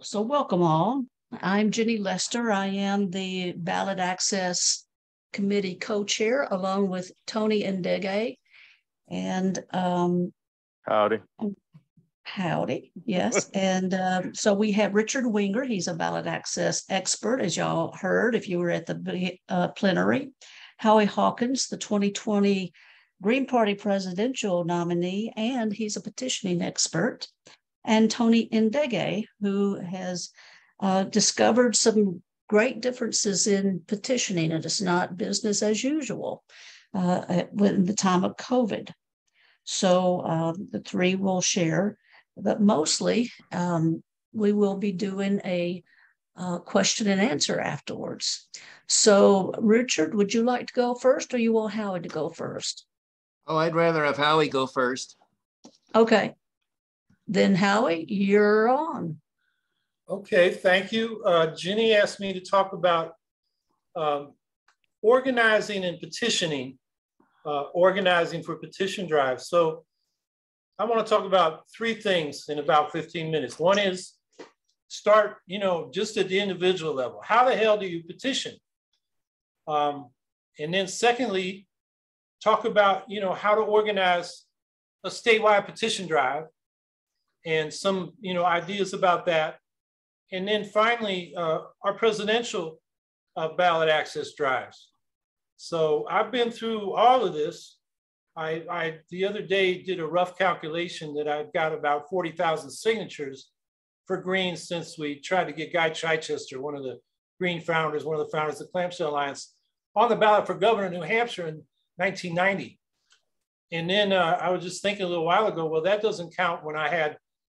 So welcome all. I'm Jenny Lester. I am the Ballot Access Committee co-chair along with Tony Ndege. And Howdy. Howdy, yes. And so we have Richard Winger. He's a ballot access expert, as y'all heard if you were at the plenary. Howie Hawkins, the 2020 Green Party presidential nominee, and he's a petitioning expert. And Tony Ndege, who has discovered some great differences in petitioning, and it's not business as usual in the time of COVID. So the three will share, but mostly we will be doing a question and answer afterwards. So Richard, would you like to go first, or you want Howie to go first? Oh, I'd rather have Howie go first. Okay. Then Howie, you're on. Okay, thank you. Jenny asked me to talk about organizing and petitioning, organizing for petition drives. So I want to talk about three things in about 15 minutes. One is start, just at the individual level. How the hell do you petition? And then secondly, talk about, how to organize a statewide petition drive and some, ideas about that. And then finally, our presidential ballot access drives. So I've been through all of this. I the other day did a rough calculation that I've got about 40,000 signatures for Green since we tried to get Guy Chichester, one of the Green founders, one of the founders of the Clamshell Alliance, on the ballot for governor of New Hampshire in 1990. And then I was just thinking a little while ago, well, that doesn't count when I had,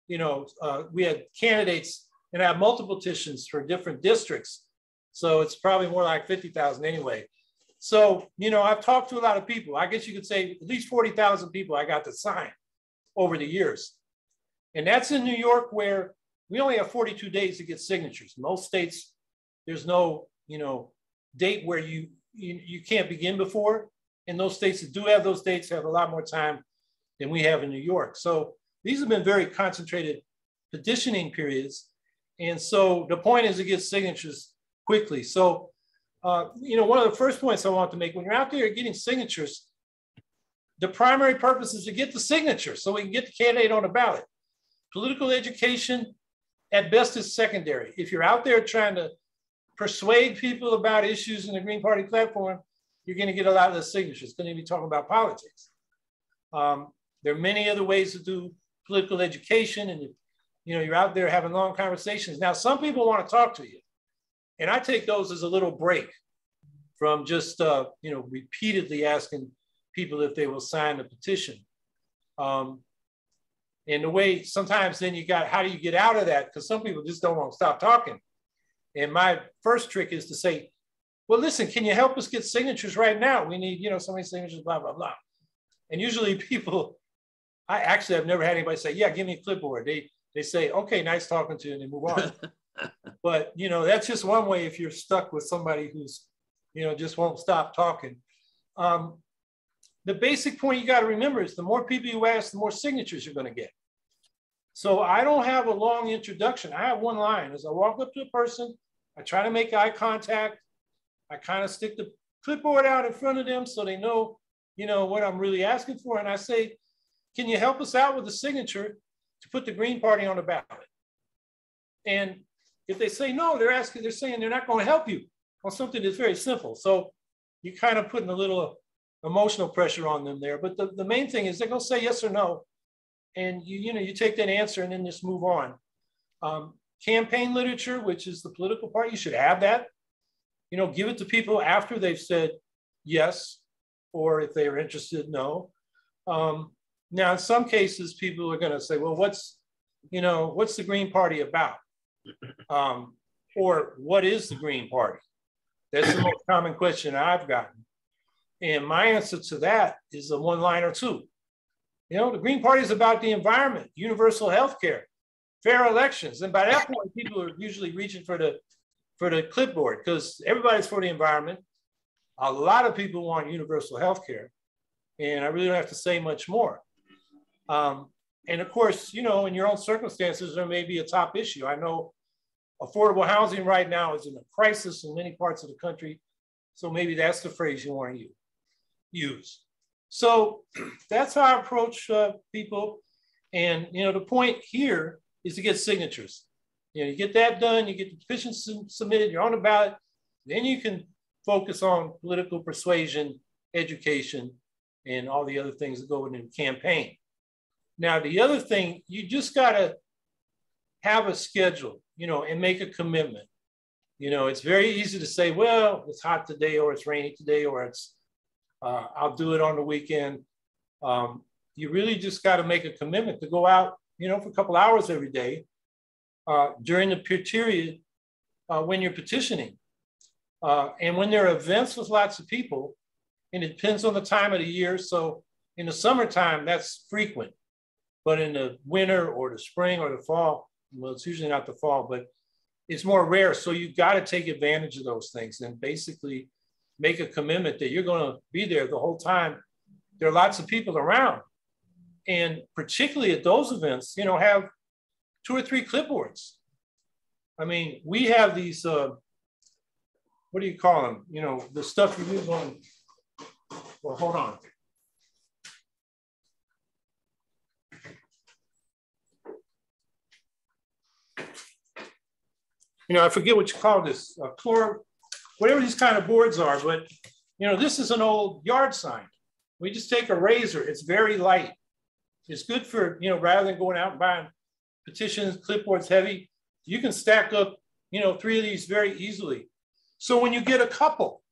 we had candidates and I had multiple petitions for different districts. So it's probably more like 50,000 anyway. So, I've talked to a lot of people. I guess you could say at least 40,000 people I got to sign over the years. And that's in New York, where we only have 42 days to get signatures. Most states, there's no, date where you can't begin before. And those states that do have those dates have a lot more time than we have in New York. So these have been very concentrated petitioning periods. And so the point is to get signatures quickly. So, one of the first points I want to make, when you're out there getting signatures, the primary purpose is to get the signature so we can get the candidate on the ballot. Political education, at best, is secondary. If you're out there trying to persuade people about issues in the Green Party platform, you're going to get a lot of the signatures. It's going to be talking about politics. There are many other ways to do political education, and you're out there having long conversations. Now, some people want to talk to you, and I take those as a little break from just repeatedly asking people if they will sign the petition. And the way sometimes then how do you get out of that? Because some people just don't want to stop talking. And my first trick is to say, well, listen, can you help us get signatures right now? We need, so many signatures, blah, blah, blah. And usually people, I've never had anybody say, yeah, give me a clipboard. They say, okay, nice talking to you, and they move on. But, that's just one way if you're stuck with somebody who's, just won't stop talking. The basic point you got to remember is the more people you ask, the more signatures you're going to get. So I don't have a long introduction. I have one line. As I walk up to a person, I try to make eye contact. I kind of stick the clipboard out in front of them so they know, what I'm really asking for. And I say, can you help us out with the signature to put the Green Party on the ballot? And if they say no, they're saying they're not going to help you on something that's very simple. So you're kind of putting a little emotional pressure on them there. But the main thing is they're going to say yes or no. And you take that answer and then just move on. Campaign literature, which is the political part, you should have that. Give it to people after they've said yes, or if they are interested, no. Now, in some cases, people are going to say, well, what's the Green Party about? Or what is the Green Party? That's the most common question I've gotten. And my answer to that is a one-line or two. The Green Party is about the environment, universal health care, fair elections. And by that point, people are usually reaching for the clipboard because everybody's for the environment. A lot of people want universal health care. And I really don't have to say much more. And of course, in your own circumstances, there may be a top issue. I know affordable housing right now is in a crisis in many parts of the country. So maybe that's the phrase you want to use. So that's how I approach people. And, you know, the point here is to get signatures. You know, you get that done, you get the petition submitted, you're on the ballot, then you can focus on political persuasion, education, and all the other things that go in the campaign. Now, the other thing, you just gotta have a schedule, you know, and make a commitment. You know, it's very easy to say, well, it's hot today, or it's rainy today, or it's, I'll do it on the weekend. You really just gotta make a commitment to go out, you know, for a couple hours every day during the period when you're petitioning. And when there are events with lots of people, and it depends on the time of the year. So in the summertime, that's frequent. But in the winter or the spring or the fall, well, it's usually not the fall, but it's more rare. So you've got to take advantage of those things and basically make a commitment that you're going to be there the whole time. There are lots of people around. And particularly at those events, you know, have 2 or 3 clipboards. I mean, we have these, what do you call them? You know, the stuff you use on, well, hold on. You know, I forget what you call this, whatever these kind of boards are, but, you know, this is an old yard sign. We just take a razor, it's very light. It's good for, you know, rather than going out and buying petitions, clipboards heavy, you can stack up, you know, 3 of these very easily. So when you get a couple,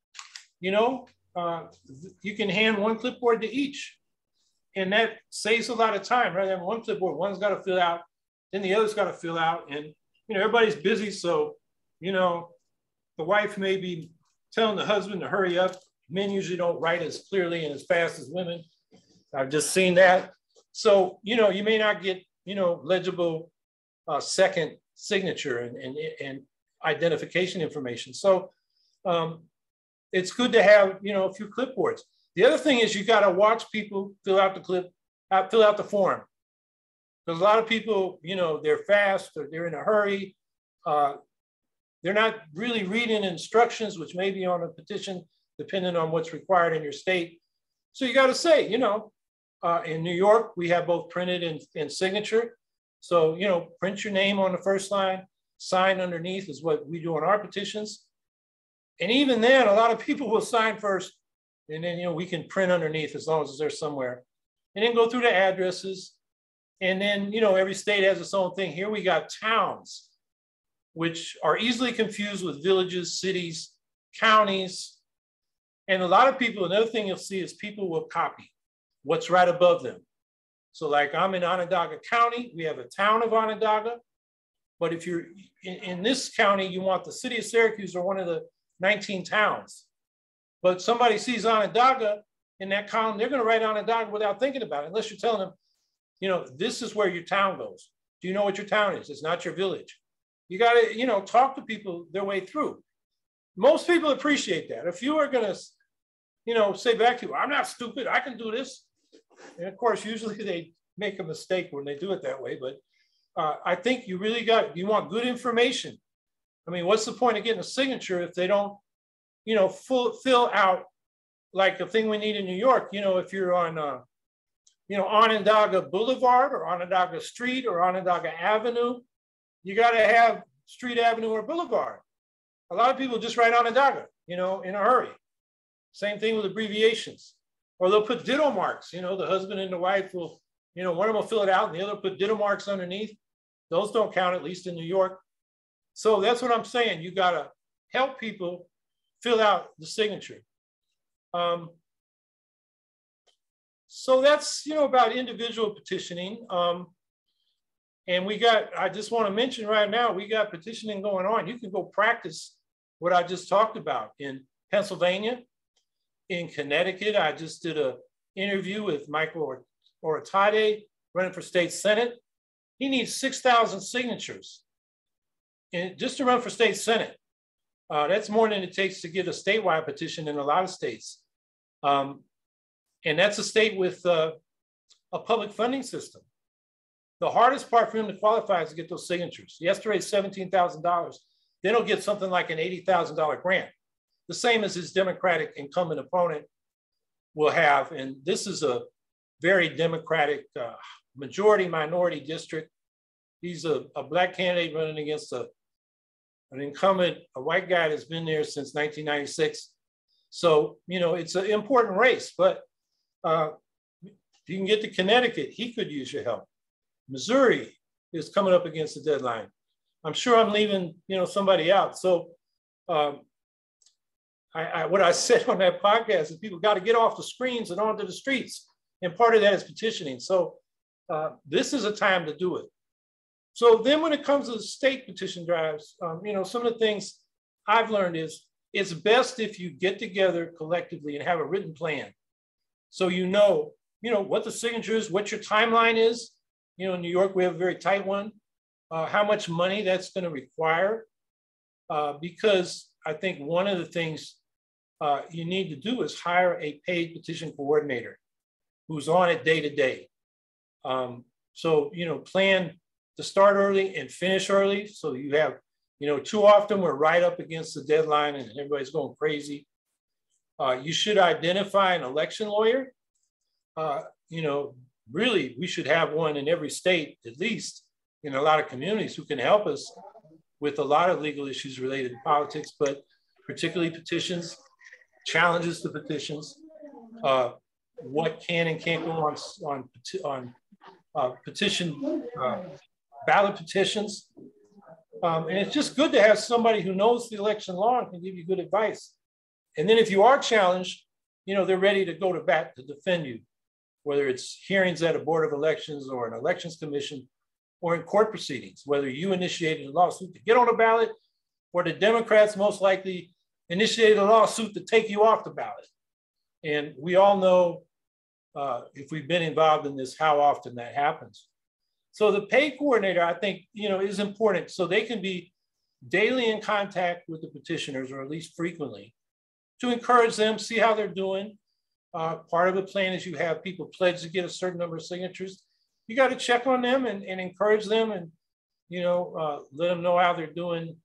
you know, you can hand 1 clipboard to each. And that saves a lot of time rather than 1 clipboard. One's got to fill out, then the other's got to fill out. And, you know, everybody's busy. So, you know, the wife may be telling the husband to hurry up. Men usually don't write as clearly and as fast as women. I've just seen that. So, you know, you may not get, you know, legible second signature and identification information. So it's good to have, you know, a few clipboards. The other thing is you got to watch people fill out the form. Because a lot of people, you know, they're fast or they're in a hurry. They're not really reading instructions, which may be on a petition, depending on what's required in your state. So you got to say, you know, in New York, we have both printed and signature. So, you know, print your name on the first line, sign underneath is what we do on our petitions. And even then, a lot of people will sign first, and then, you know, we can print underneath as long as it's there somewhere. And then go through the addresses. And then, you know, every state has its own thing. Here we got towns, which are easily confused with villages, cities, counties. And a lot of people, another thing you'll see is people will copy what's right above them. So like I'm in Onondaga County, we have a town of Onondaga. But if you're in this county, you want the city of Syracuse or one of the 19 towns. But somebody sees Onondaga in that column, they're going to write Onondaga without thinking about it, unless you're telling them, you know, this is where your town goes. Do you know what your town is? It's not your village. You got to, you know, talk to people their way through. Most people appreciate that. If you are going to, you know, say back to you, I'm not stupid, I can do this. And of course, usually they make a mistake when they do it that way. But I think you really you want good information. I mean, what's the point of getting a signature if they don't, you know, fill out like the thing we need in New York? You know, if you're on, you know, Onondaga Boulevard or Onondaga Street or Onondaga Avenue, you got to have Street, Avenue, or Boulevard. A lot of people just write Onondaga, you know, in a hurry. Same thing with abbreviations. Or they'll put ditto marks, you know, the husband and the wife will, you know, one of them will fill it out and the other will put ditto marks underneath. Those don't count, at least in New York. So that's what I'm saying. You got to help people fill out the signature. So that's, you know, about individual petitioning. And we got, I just want to mention right now, we got petitioning going on. You can go practice what I just talked about in Pennsylvania, in Connecticut. I just did an interview with Michael Ndege running for state Senate. He needs 6,000 signatures and just to run for state Senate. That's more than it takes to get a statewide petition in a lot of states. And that's a state with a public funding system. The hardest part for him to qualify is to get those signatures. He has to raise $17,000. Then he'll get something like an $80,000 grant, the same as his Democratic incumbent opponent will have. And this is a very Democratic majority minority district. He's a Black candidate running against an incumbent, a white guy that's been there since 1996. So, you know, it's an important race, but if you can get to Connecticut, he could use your help. Missouri is coming up against the deadline. I'm sure I'm leaving, you know, somebody out. So what I said on that podcast is people got to get off the screens and onto the streets. And part of that is petitioning. So this is a time to do it. So then when it comes to the state petition drives, you know, some of the things I've learned is it's best if you get together collectively and have a written plan. So you know what the signature is, what your timeline is. You know, in New York, we have a very tight one. How much money that's going to require. Because I think one of the things you need to do is hire a paid petition coordinator who's on it day to day. So, you know, plan to start early and finish early. So you have, you know, too often we're right up against the deadline and everybody's going crazy. You should identify an election lawyer. You know, really, we should have one in every state, at least in a lot of communities, who can help us with a lot of legal issues related to politics, but particularly petitions, challenges to petitions, what can and can't go on petition, ballot petitions. And it's just good to have somebody who knows the election law and can give you good advice. And then if you are challenged, you know, they're ready to go to bat to defend you, whether it's hearings at a board of elections or an elections commission or in court proceedings, whether you initiated a lawsuit to get on a ballot or the Democrats most likely initiated a lawsuit to take you off the ballot. And we all know, if we've been involved in this, how often that happens. So the paid coordinator, I think, you know, is important so they can be daily in contact with the petitioners, or at least frequently, to encourage them, see how they're doing. Part of the plan is you have people pledge to get a certain number of signatures. You got to check on them and encourage them, and, you know, let them know how they're doing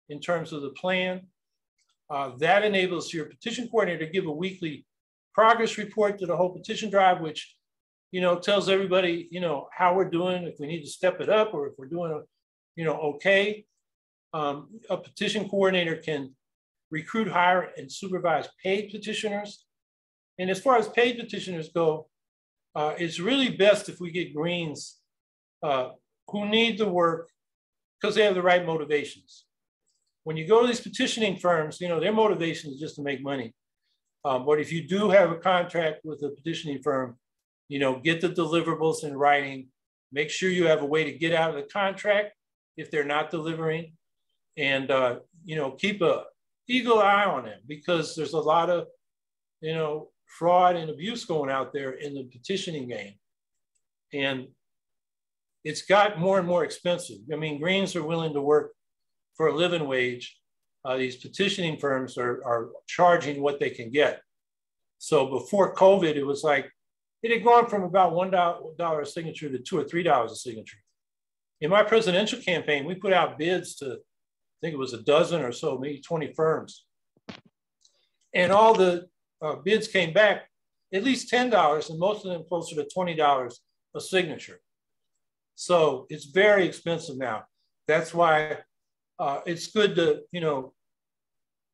in terms of the plan. That enables your petition coordinator to give a weekly progress report to the whole petition drive, which, you know, tells everybody, you know, how we're doing, if we need to step it up, or if we're doing, you know, okay. A petition coordinator can recruit, hire, and supervise paid petitioners. And as far as paid petitioners go, it's really best if we get Greens who need the work because they have the right motivations. When you go to these petitioning firms, you know, their motivation is just to make money. But if you do have a contract with a petitioning firm, you know, get the deliverables in writing, make sure you have a way to get out of the contract if they're not delivering, and, you know, keep an eagle eye on them, because there's a lot of, you know, fraud and abuse going out there in the petitioning game. And it's got more and more expensive. I mean, Greens are willing to work for a living wage. These petitioning firms are charging what they can get. So before COVID, it was like, it had gone from about $1 a signature to $2 or $3 a signature. In my presidential campaign, we put out bids to, I think it was a dozen or so, maybe 20 firms. And all the bids came back at least $10, and most of them closer to $20 a signature. So it's very expensive now. That's why it's good to, you know,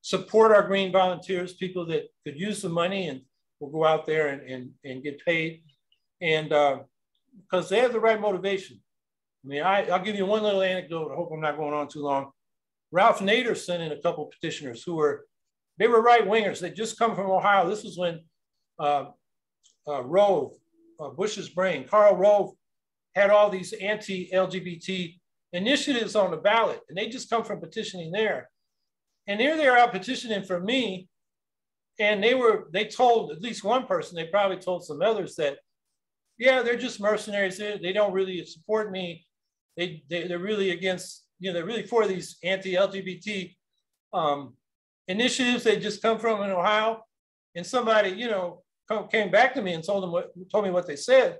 support our green volunteers, people that could use the money and will go out there and get paid. And because they have the right motivation. I mean, I'll give you one little anecdote. I hope I'm not going on too long. Ralph Nader sent in a couple of petitioners who were right wingers. They just come from Ohio. This was when Rove, Bush's brain, Karl Rove, had all these anti-LGBT initiatives on the ballot, and they just come from petitioning there. And here they are out petitioning for me. And they told at least one person, they probably told some others that, yeah, they're just mercenaries. They don't really support me. They're really against, you know, they're really for these anti-LGBT initiatives. They just come from in Ohio. And somebody, you know, came back to me and told me what they said.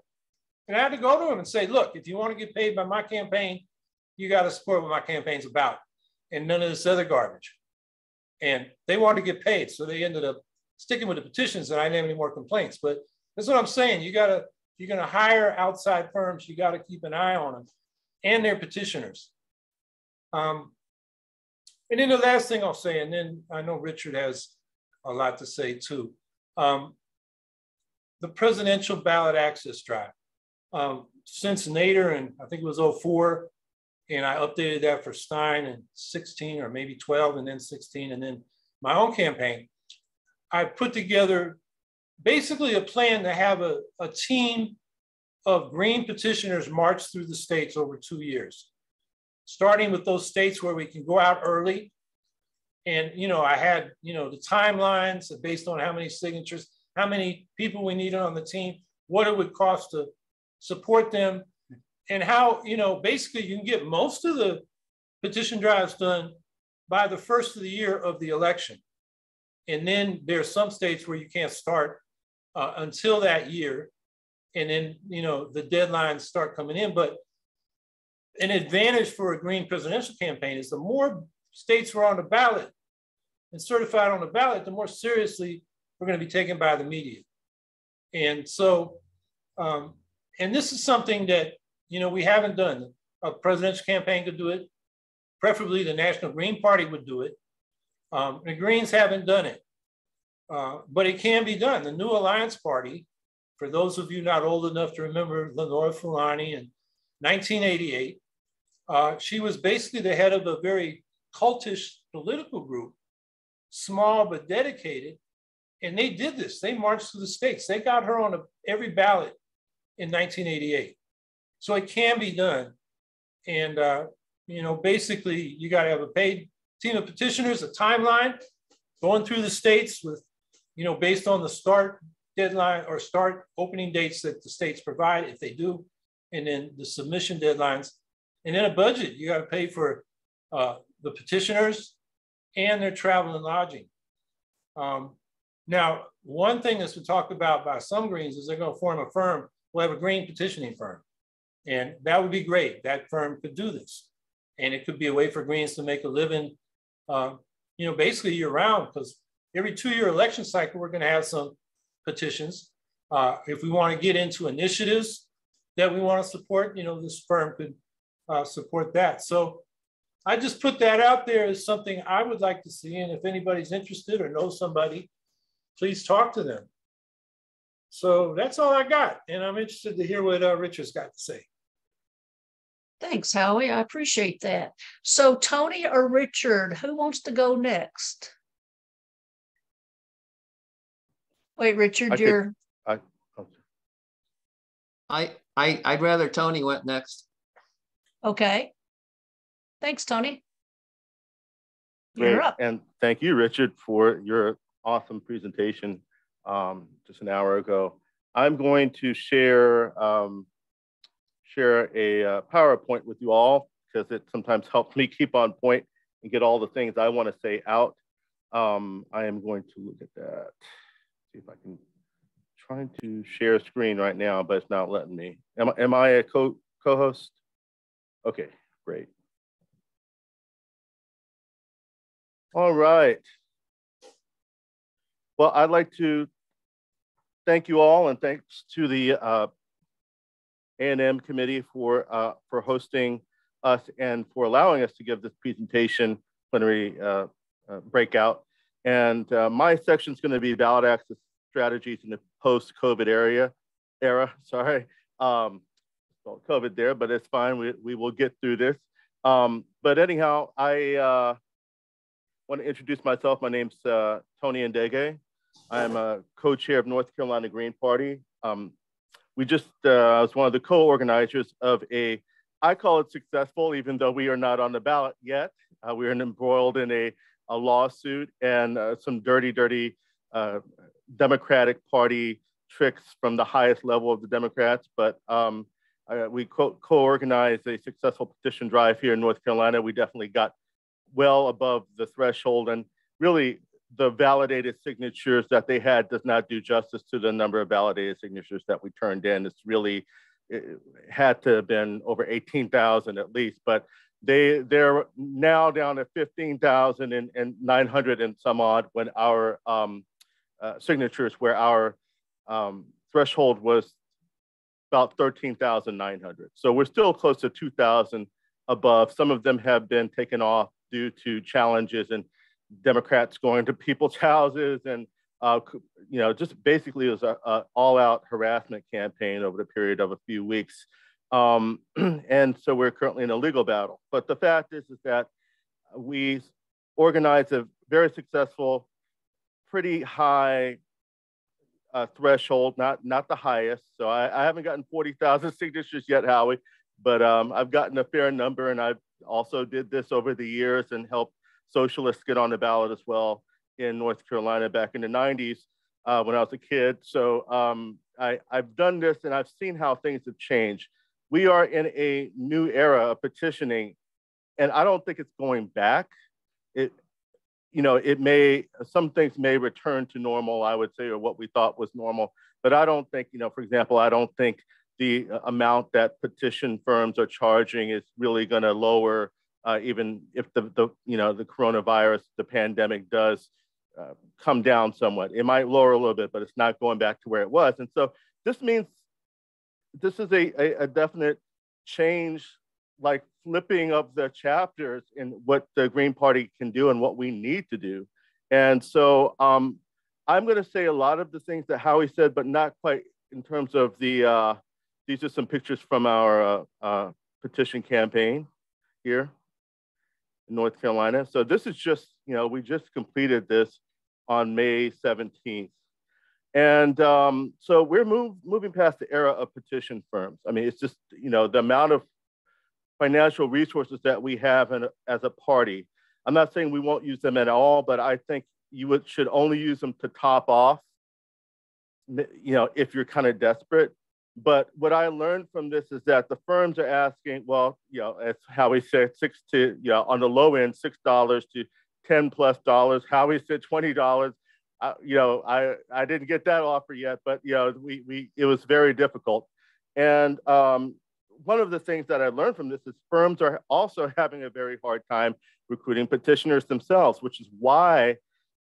And I had to go to him and say, look, if you want to get paid by my campaign, you got to support what my campaign's about and none of this other garbage. And they wanted to get paid. So they ended up sticking with the petitions and I didn't have any more complaints. But that's what I'm saying. You got to, if you're going to hire outside firms, you got to keep an eye on them and their petitioners. And then the last thing I'll say, and then I know Richard has a lot to say too. The presidential ballot access drive. Since Nader, and I think it was 2004, and I updated that for Stein in 16 or maybe 12 and then 16 and then my own campaign, I put together basically a plan to have a team of green petitioners march through the states over 2 years, starting with those states where we can go out early. And, you know, I had, you know, the timelines based on how many signatures, how many people we needed on the team, what it would cost to support them, and how, you know, basically you can get most of the petition drives done by the first of the year of the election. And then there are some states where you can't start until that year. And then, you know, the deadlines start coming in. But an advantage for a green presidential campaign is the more states are on the ballot and certified on the ballot, the more seriously we're going to be taken by the media. And so, and this is something that, you know, we haven't done. A presidential campaign could do it. Preferably the National Green Party would do it. The Greens haven't done it, but it can be done. The New Alliance Party, for those of you not old enough to remember Lenore Fulani in 1988, she was basically the head of a very cultish political group, small but dedicated, and they did this. They marched through the states. They got her on every ballot in 1988. So it can be done. And, you know, basically you got to have a paid team of petitioners, a timeline, going through the states with, you know, based on the start deadline or start opening dates that the states provide, if they do, and then the submission deadlines, and then a budget. You got to pay for the petitioners and their travel and lodging. Now, one thing that's been talked about by some Greens is they're going to form a firm. We'll have a green petitioning firm. And that would be great. That firm could do this. And it could be a way for Greens to make a living, you know, basically year round, because every 2-year election cycle, we're going to have some petitions. If we want to get into initiatives that we want to support, you know, this firm could support that. So I just put that out there as something I would like to see. And if anybody's interested or knows somebody, please talk to them. So that's all I got. And I'm interested to hear what Richard's got to say. Thanks, Howie. I appreciate that. So Tony or Richard, who wants to go next? Wait, Richard, I'd rather Tony went next. Okay. Thanks, Tony. Great. You're up. And thank you, Richard, for your awesome presentation just an hour ago. I'm going to share a PowerPoint with you all because it sometimes helps me keep on point and get all the things I want to say out. I am going to look at that. See if I can trying to share a screen right now, but it's not letting me. Am I a co-host? Okay, great. All right. Well, I'd like to thank you all, and thanks to the A&M committee for hosting us and for allowing us to give this presentation, plenary breakout. And my section is going to be ballot access strategies in the post-COVID era. Sorry, well, COVID there, but it's fine. We will get through this. But anyhow, I want to introduce myself. My name's Tony Ndege. I'm a co-chair of North Carolina Green Party. We just, I was one of the co-organizers of I call it successful, even though we are not on the ballot yet. We are embroiled in a lawsuit and some dirty Democratic Party tricks from the highest level of the Democrats. But we co-organized a successful petition drive here in North Carolina. We definitely got well above the threshold, and really the validated signatures that they had does not do justice to the number of validated signatures that we turned in. It's really it had to have been over 18,000 at least, but they're now down to 15,900 and some odd when our signatures, where our threshold was about 13,900. So we're still close to 2,000 above. Some of them have been taken off due to challenges and Democrats going to people's houses and just basically it was a all-out harassment campaign over the period of a few weeks. And so we're currently in a legal battle. But the fact is that we organized a very successful, pretty high threshold, not the highest. So I haven't gotten 40,000 signatures yet, Howie, but I've gotten a fair number, and I've also did this over the years and helped socialists get on the ballot as well in North Carolina back in the 90s when I was a kid. So I've done this and I've seen how things have changed. We are in a new era of petitioning, and I don't think it's going back. Some things may return to normal, I would say, or what we thought was normal, but I don't think, for example, I don't think the amount that petition firms are charging is really going to lower, even if the coronavirus, the pandemic does come down somewhat. It might lower a little bit, but it's not going back to where it was. And so this means this is a definite change, like flipping of the chapters in what the Green Party can do and what we need to do. And so I'm going to say a lot of the things that Howie said, but not quite in terms of these are some pictures from our petition campaign here in North Carolina. So this is just, we just completed this on May 17th. And so we're moving past the era of petition firms. I mean, it's just, the amount of financial resources that we have as a party. I'm not saying we won't use them at all, but I think you should only use them to top off, if you're kind of desperate. But what I learned from this is that the firms are asking, well, as Howie said, on the low end, $6 to $10+. Howie said $20. I didn't get that offer yet, but it was very difficult. And one of the things that I learned from this is firms are also having a very hard time recruiting petitioners themselves, which is why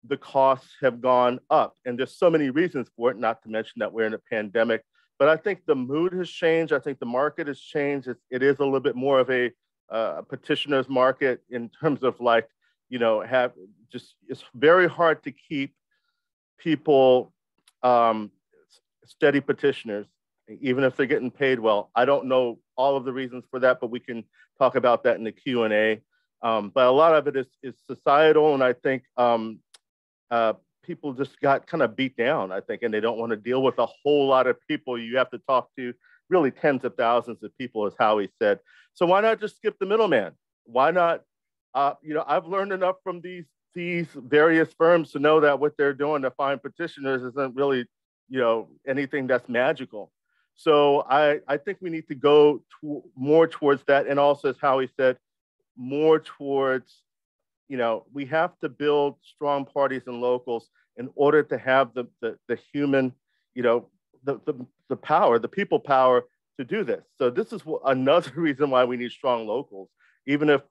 the costs have gone up. And there's so many reasons for it, not to mention that we're in a pandemic. But I think the mood has changed. I think the market has changed. It is a little bit more of a petitioner's market in terms of it's very hard to keep people steady petitioners, even if they're getting paid well. I don't know all of the reasons for that, but we can talk about that in the Q&A. But a lot of it is societal, and I think people just got kind of beat down, I think, and they don't want to deal with a whole lot of people. You have to talk to really tens of thousands of people, as Howie said. So why not just skip the middleman? Why not? I've learned enough from these various firms to know that what they're doing to find petitioners isn't really, anything that's magical. So I think we need to go more towards that. And also, as Howie said, more towards, we have to build strong parties and locals in order to have the human, the power, the people power to do this. So this is another reason why we need strong locals, even if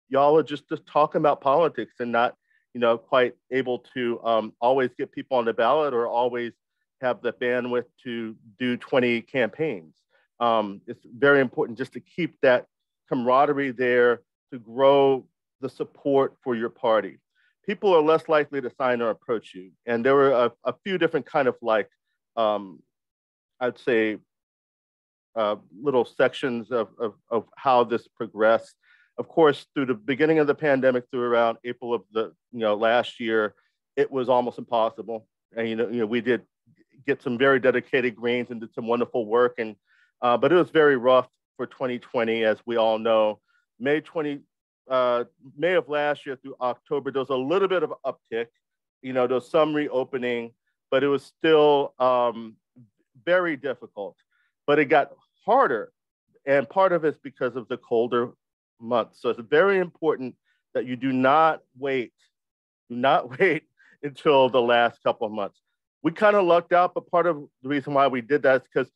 y'all are just talking about politics and not, quite able to always get people on the ballot or always have the bandwidth to do 20 campaigns. It's very important just to keep that camaraderie there, to grow the support for your party. People are less likely to sign or approach you. And there were a few different kind of I'd say, little sections of how this progressed. Of course, through the beginning of the pandemic, through around April of the last year, it was almost impossible. And we did get some very dedicated Greens and did some wonderful work, and but it was very rough for 2020, as we all know. May of last year through October, there was a little bit of an uptick. There was some reopening, but it was still very difficult. But it got harder, and part of it's because of the colder months. So it's very important that you do not wait until the last couple of months. We kind of lucked out, but part of the reason why we did that is because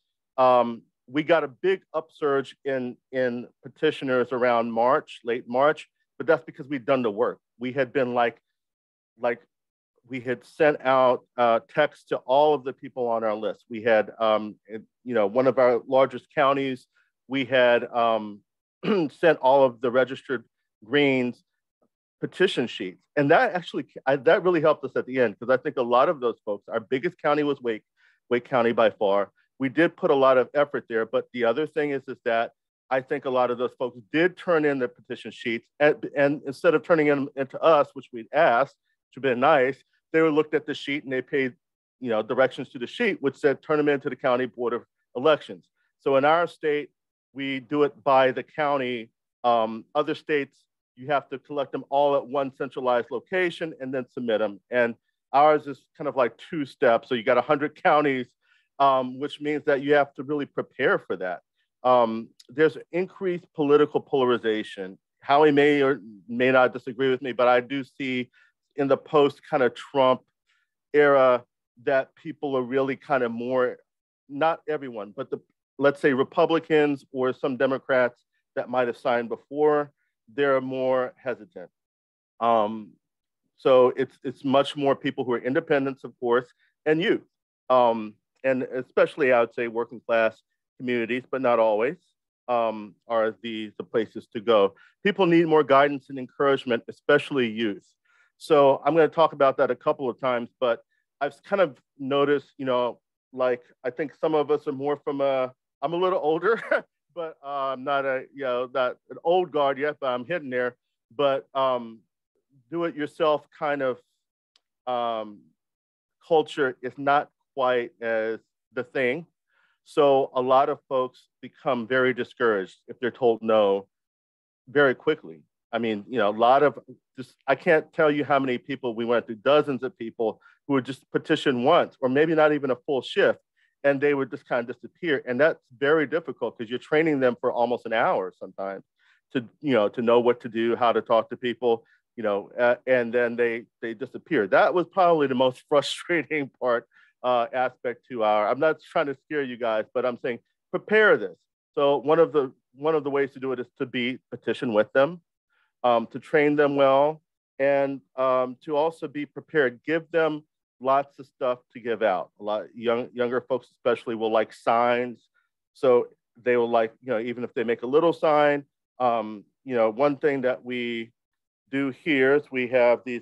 we got a big upsurge in petitioners around late March, but that's because we'd done the work. We had been like we had sent out texts to all of the people on our list. We had, one of our largest counties, we had sent all of the registered Greens petition sheets. And that actually, that really helped us at the end, because I think a lot of those folks, our biggest county was Wake County by far. We did put a lot of effort there, but the other thing is that I think a lot of those folks did turn in the petition sheets, and instead of turning them into us, which we'd asked, which would have been nice, they would looked at the sheet and they paid, directions to the sheet, which said turn them into the county board of elections. So in our state, we do it by the county. Other states, you have to collect them all at one centralized location and then submit them. And ours is kind of like 2 steps. So you got 100 counties, which means that you have to really prepare for that. There's increased political polarization. Howie may or may not disagree with me, but I do see in the post kind of Trump era that people are really kind of more, not everyone, but let's say Republicans or some Democrats that might have signed before, they're more hesitant. So it's much more people who are independents, of course, and youth. And especially I would say working class communities, but not always, are the places to go. People need more guidance and encouragement, especially youth. So I'm going to talk about that a couple of times, but I've kind of noticed, I think some of us are more from I'm a little older, but I'm not not an old guard yet, but I'm hitting there. But do it yourself kind of culture is not quite as the thing. So a lot of folks become very discouraged if they're told no very quickly. I mean, a lot of I can't tell you how many people we went through, dozens of people who would just petition once, or maybe not even a full shift, and they would just kind of disappear. And that's very difficult because you're training them for almost an hour sometimes to know what to do, how to talk to people, and then they disappear. That was probably the most frustrating aspect to I'm not trying to scare you guys, but I'm saying prepare this. So one of the ways to do it is to petition with them, to train them well, and to also be prepared. Give them lots of stuff to give out. A lot younger folks especially will like signs, so they will like even if they make a little sign. One thing that we do here is we have these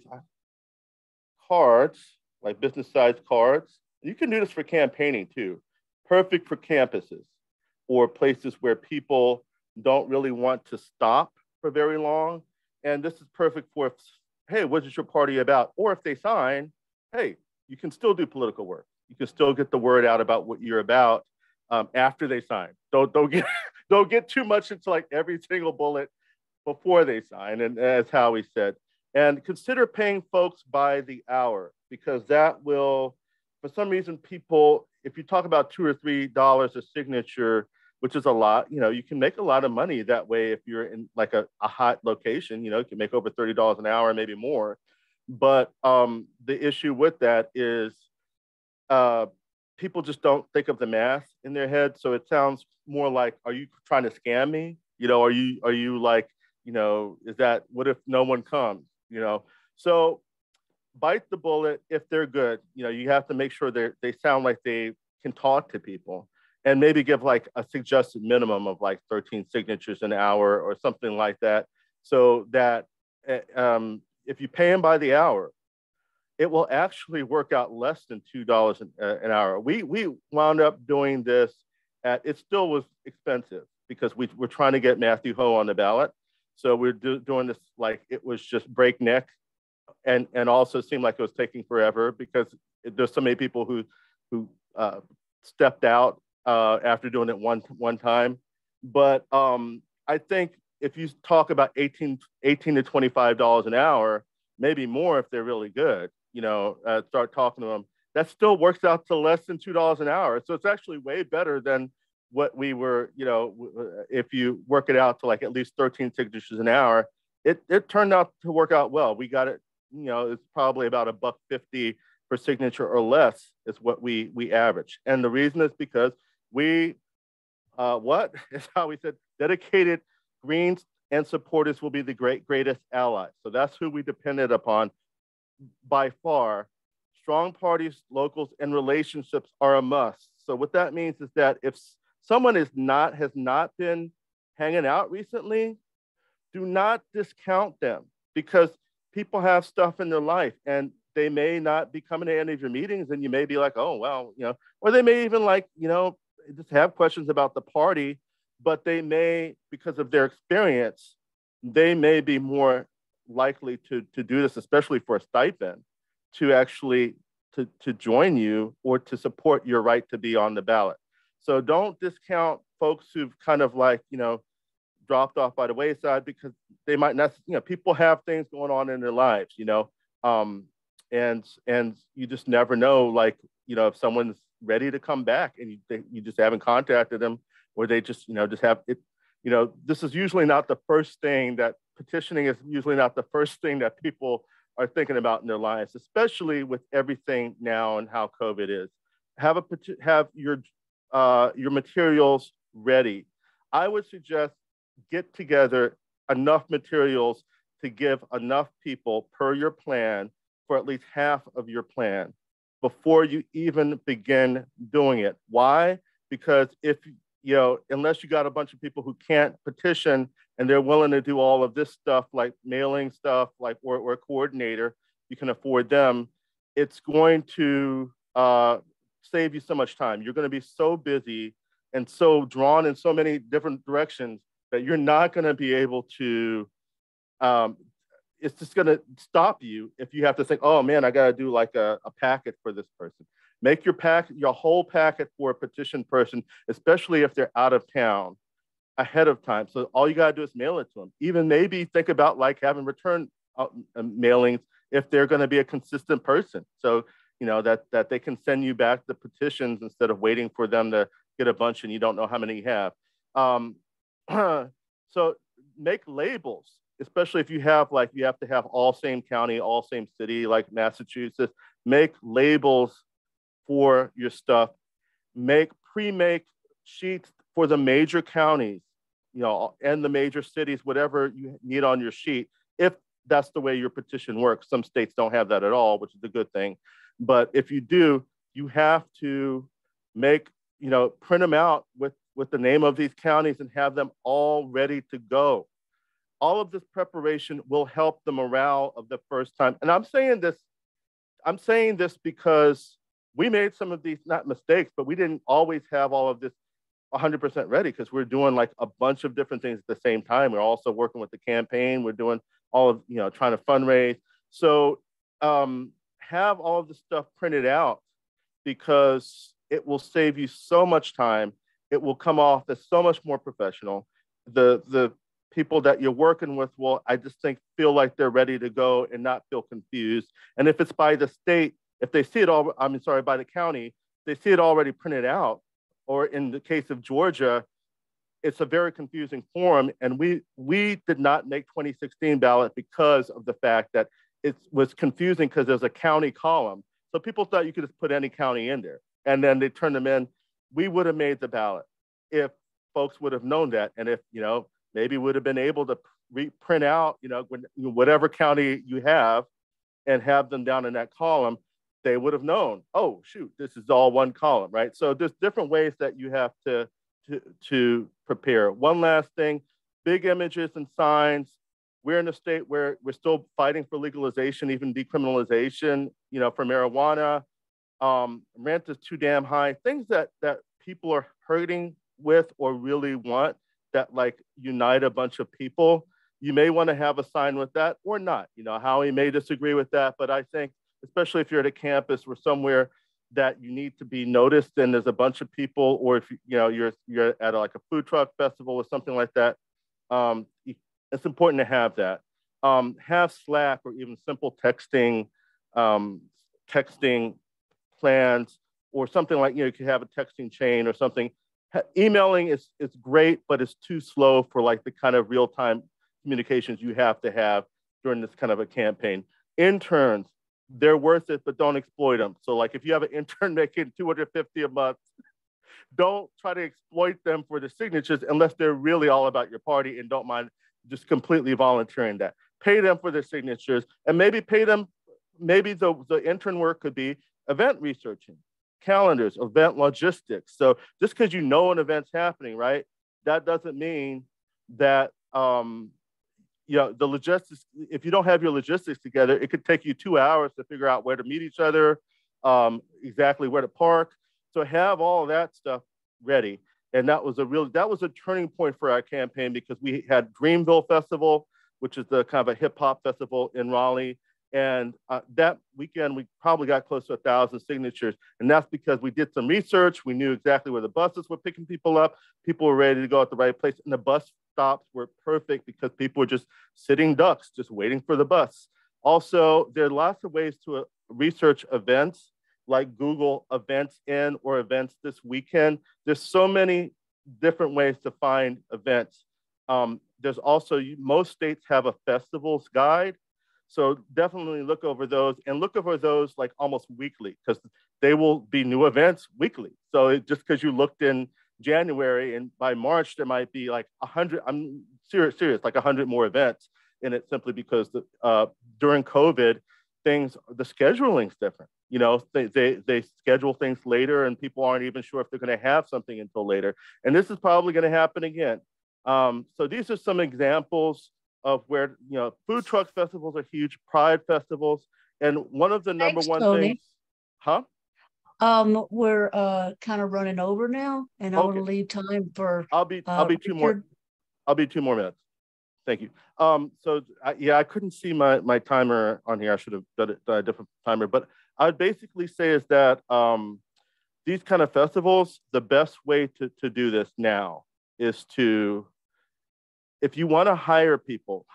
cards, like business-sized cards. You can do this for campaigning too. Perfect for campuses or places where people don't really want to stop for very long. And this is perfect for, hey, what is your party about? Or if they sign, hey, you can still do political work. You can still get the word out about what you're about after they sign. Don't get too much into like every single bullet before they sign. And as Howie said, and consider paying folks by the hour, because that will, for some reason, people, if you talk about $2 or $3 a signature, which is a lot, you can make a lot of money that way if you're in like a hot location, you can make over $30 an hour, maybe more. But the issue with that is people just don't think of the math in their head. So it sounds more like, are you trying to scam me? Are you like, is that, what if no one comes? So bite the bullet if they're good. You have to make sure they sound like they can talk to people, and maybe give like a suggested minimum of like 13 signatures an hour or something like that, so that if you pay them by the hour, it will actually work out less than $2 an hour. We wound up doing this it still was expensive because we're trying to get Matthew Ho on the ballot. So we're doing this like it was just breakneck, and also seemed like it was taking forever because there's so many people who stepped out after doing it one time. But I think if you talk about $18 to $25 an hour, maybe more if they're really good, start talking to them, that still works out to less than $2 an hour. So it's actually way better than what we were, if you work it out to like at least 13 signatures an hour, it turned out to work out well. We got it, it's probably about $1.50 per signature or less is what we average. And the reason is because we what is how we said, dedicated Greens and supporters will be the greatest allies. So that's who we depended upon by far. Strong parties, locals, and relationships are a must. So what that means is that if someone has not been hanging out recently, do not discount them, because people have stuff in their life and they may not be coming to any of your meetings, and you may be like, oh, well, or they may even just have questions about the party, but they may, because of their experience, they may be more likely to do this, especially for a stipend, to actually to join you or to support your right to be on the ballot. So don't discount folks who've kind of dropped off by the wayside, because they might not, people have things going on in their lives, and you just never know, if someone's ready to come back and you just haven't contacted them, or they just have it. This is usually not the first thing that petitioning is usually not the first thing that people are thinking about in their lives, especially with everything now and how COVID is. Have your materials ready. I would suggest get together enough materials to give enough people per your plan for at least half of your plan before you even begin doing it. Why? Because unless you got a bunch of people who can't petition and they're willing to do all of this stuff, like mailing stuff, or a coordinator, you can afford them, it's going to save you so much time. You're going to be so busy and so drawn in so many different directions that you're not going to be able to, it's just going to stop you if you have to think, oh man, I got to do a packet for this person. Make your whole packet for a petition person, especially if they're out of town, ahead of time. So all you got to do is mail it to them. Even maybe think about having return mailings if they're going to be a consistent person. So, that they can send you back the petitions instead of waiting for them to get a bunch and you don't know how many you have. So make labels, especially if you have to have all same county, all same city, like Massachusetts. Make labels for your stuff. Pre-make sheets for the major counties, and the major cities, whatever you need on your sheet, if that's the way your petition works. Some states don't have that at all, which is a good thing. But if you do, you have to print them out with the name of these counties and have them all ready to go. All of this preparation will help the morale of the first time. And I'm saying this because we made some of these, not mistakes, but we didn't always have all of this 100% ready, because we're doing a bunch of different things at the same time. We're also working with the campaign. We're doing all of, trying to fundraise. So have all of the stuff printed out, because it will save you so much time. It will come off as so much more professional. The people that you're working with will, I just think, feel like they're ready to go and not feel confused. And if it's by the state, if they see it all, by the county, they see it already printed out, or in the case of Georgia, it's a very confusing form. And we did not make 2016 ballot because of the fact that it was confusing, because there's a county column. So people thought you could just put any county in there, and then they turned them in. We would have made the ballot if folks would have known that. And if, maybe would have been able to print out, whatever county you have and have them down in that column, they would have known, oh, shoot, this is all one column, right? So there's different ways that you have to prepare. One last thing, big images and signs. We're in a state where we're still fighting for legalization, even decriminalization, for marijuana. Rent is too damn high. Things that people are hurting with or really want, that unite a bunch of people. You may want to have a sign with that or not. Howie may disagree with that, but I think, especially if you're at a campus or somewhere that you need to be noticed and there's a bunch of people, or if you're at a food truck festival or something like that, it's important to have that. Have Slack or even simple texting plans, or something you could have a texting chain or something. Emailing is great, but it's too slow for the kind of real-time communications you have to have during this kind of a campaign. Interns, they're worth it, but don't exploit them. So if you have an intern making $250 a month, Don't try to exploit them for the signatures unless they're really all about your party and don't mind just completely volunteering that. Pay them for their signatures and maybe pay them, maybe the intern work could be event researching, calendars, event logistics. So just because you know an event's happening, right? That doesn't mean that, you know, the logistics, if you don't have your logistics together, it could take you 2 hours to figure out where to meet each other, exactly where to park. So have all of that stuff ready. And that was a turning point for our campaign because we had Dreamville Festival, which is the kind of a hip hop festival in Raleigh. And that weekend, we probably got close to 1,000 signatures. And that's because we did some research. We knew exactly where the buses were picking people up. People were ready to go at the right place. And the bus stops were perfect because people were just sitting ducks, just waiting for the bus. Also, there are lots of ways to research events like Google events in or events this weekend. There's so many different ways to find events. There's also, most states have a festivals guide. So definitely look over those and look over those like almost weekly because they will be new events weekly. So just because you looked in January and by March, there might be like 100, I'm serious, like 100 more events in it simply because during COVID, the scheduling's different. You know, they schedule things later and people aren't even sure if they're going to have something until later. And this is probably going to happen again. So these are some examples of where, you know, food truck festivals are huge, pride festivals. And one of the number one things, huh? We're kind of running over now and I want to leave time for I'll be 2 more minutes. Thank you. Yeah, I couldn't see my timer on here. I should have done a different timer, but I'd basically say is that these kind of festivals, the best way to do this now is to, if you want to hire people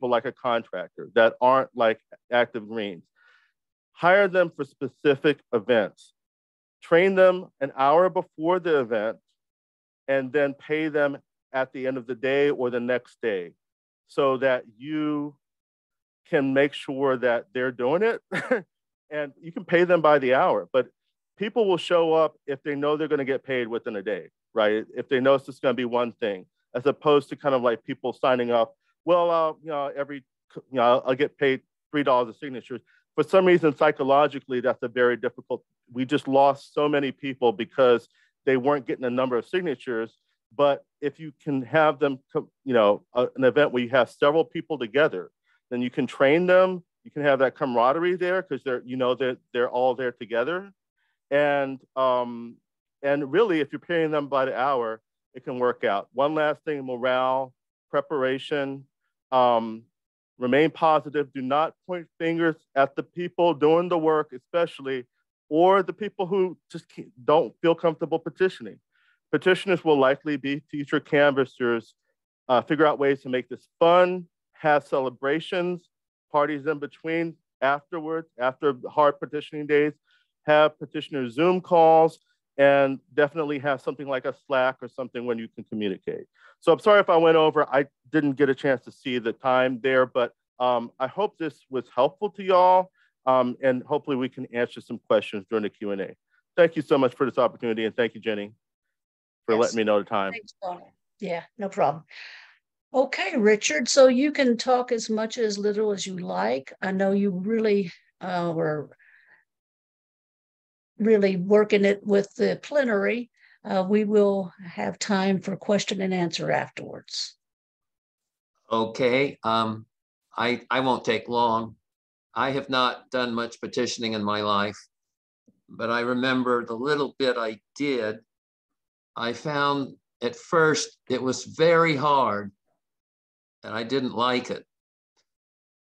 like a contractor that aren't like active Greens, hire them for specific events, train them an hour before the event, and then pay them at the end of the day or the next day so that you can make sure that they're doing it. And you can pay them by the hour, but people will show up if they know they're going to get paid within a day, right? If they know it's just going to be one thing, as opposed to kind of like people signing up, well, you know, I'll get paid $3 a signature. For some reason, psychologically, that's a very difficult, we just lost so many people because they weren't getting a number of signatures. But if you can have them, you know, an event where you have several people together, then you can train them. You can have that camaraderie there because they're all there together. And really, if you're paying them by the hour, it can work out. One last thing, morale, preparation, remain positive. Do not point fingers at the people doing the work, especially, or the people who just don't feel comfortable petitioning. Petitioners will likely be future canvassers, figure out ways to make this fun, have celebrations, parties in between, afterwards, after hard petitioning days, have petitioner Zoom calls, and definitely have something like a Slack or something when you can communicate. So I'm sorry if I went over. I didn't get a chance to see the time there, but I hope this was helpful to y'all, and hopefully we can answer some questions during the Q&A. Thank you so much for this opportunity, and thank you, Jenny, for letting me know the time. Thanks, Tony. Yeah, no problem. Okay, Richard, so you can talk as much as little as you like. I know you really were really working it with the plenary. We will have time for question and answer afterwards. Okay, I won't take long. I have not done much petitioning in my life, but I remember the little bit I did. I found at first it was very hard and I didn't like it.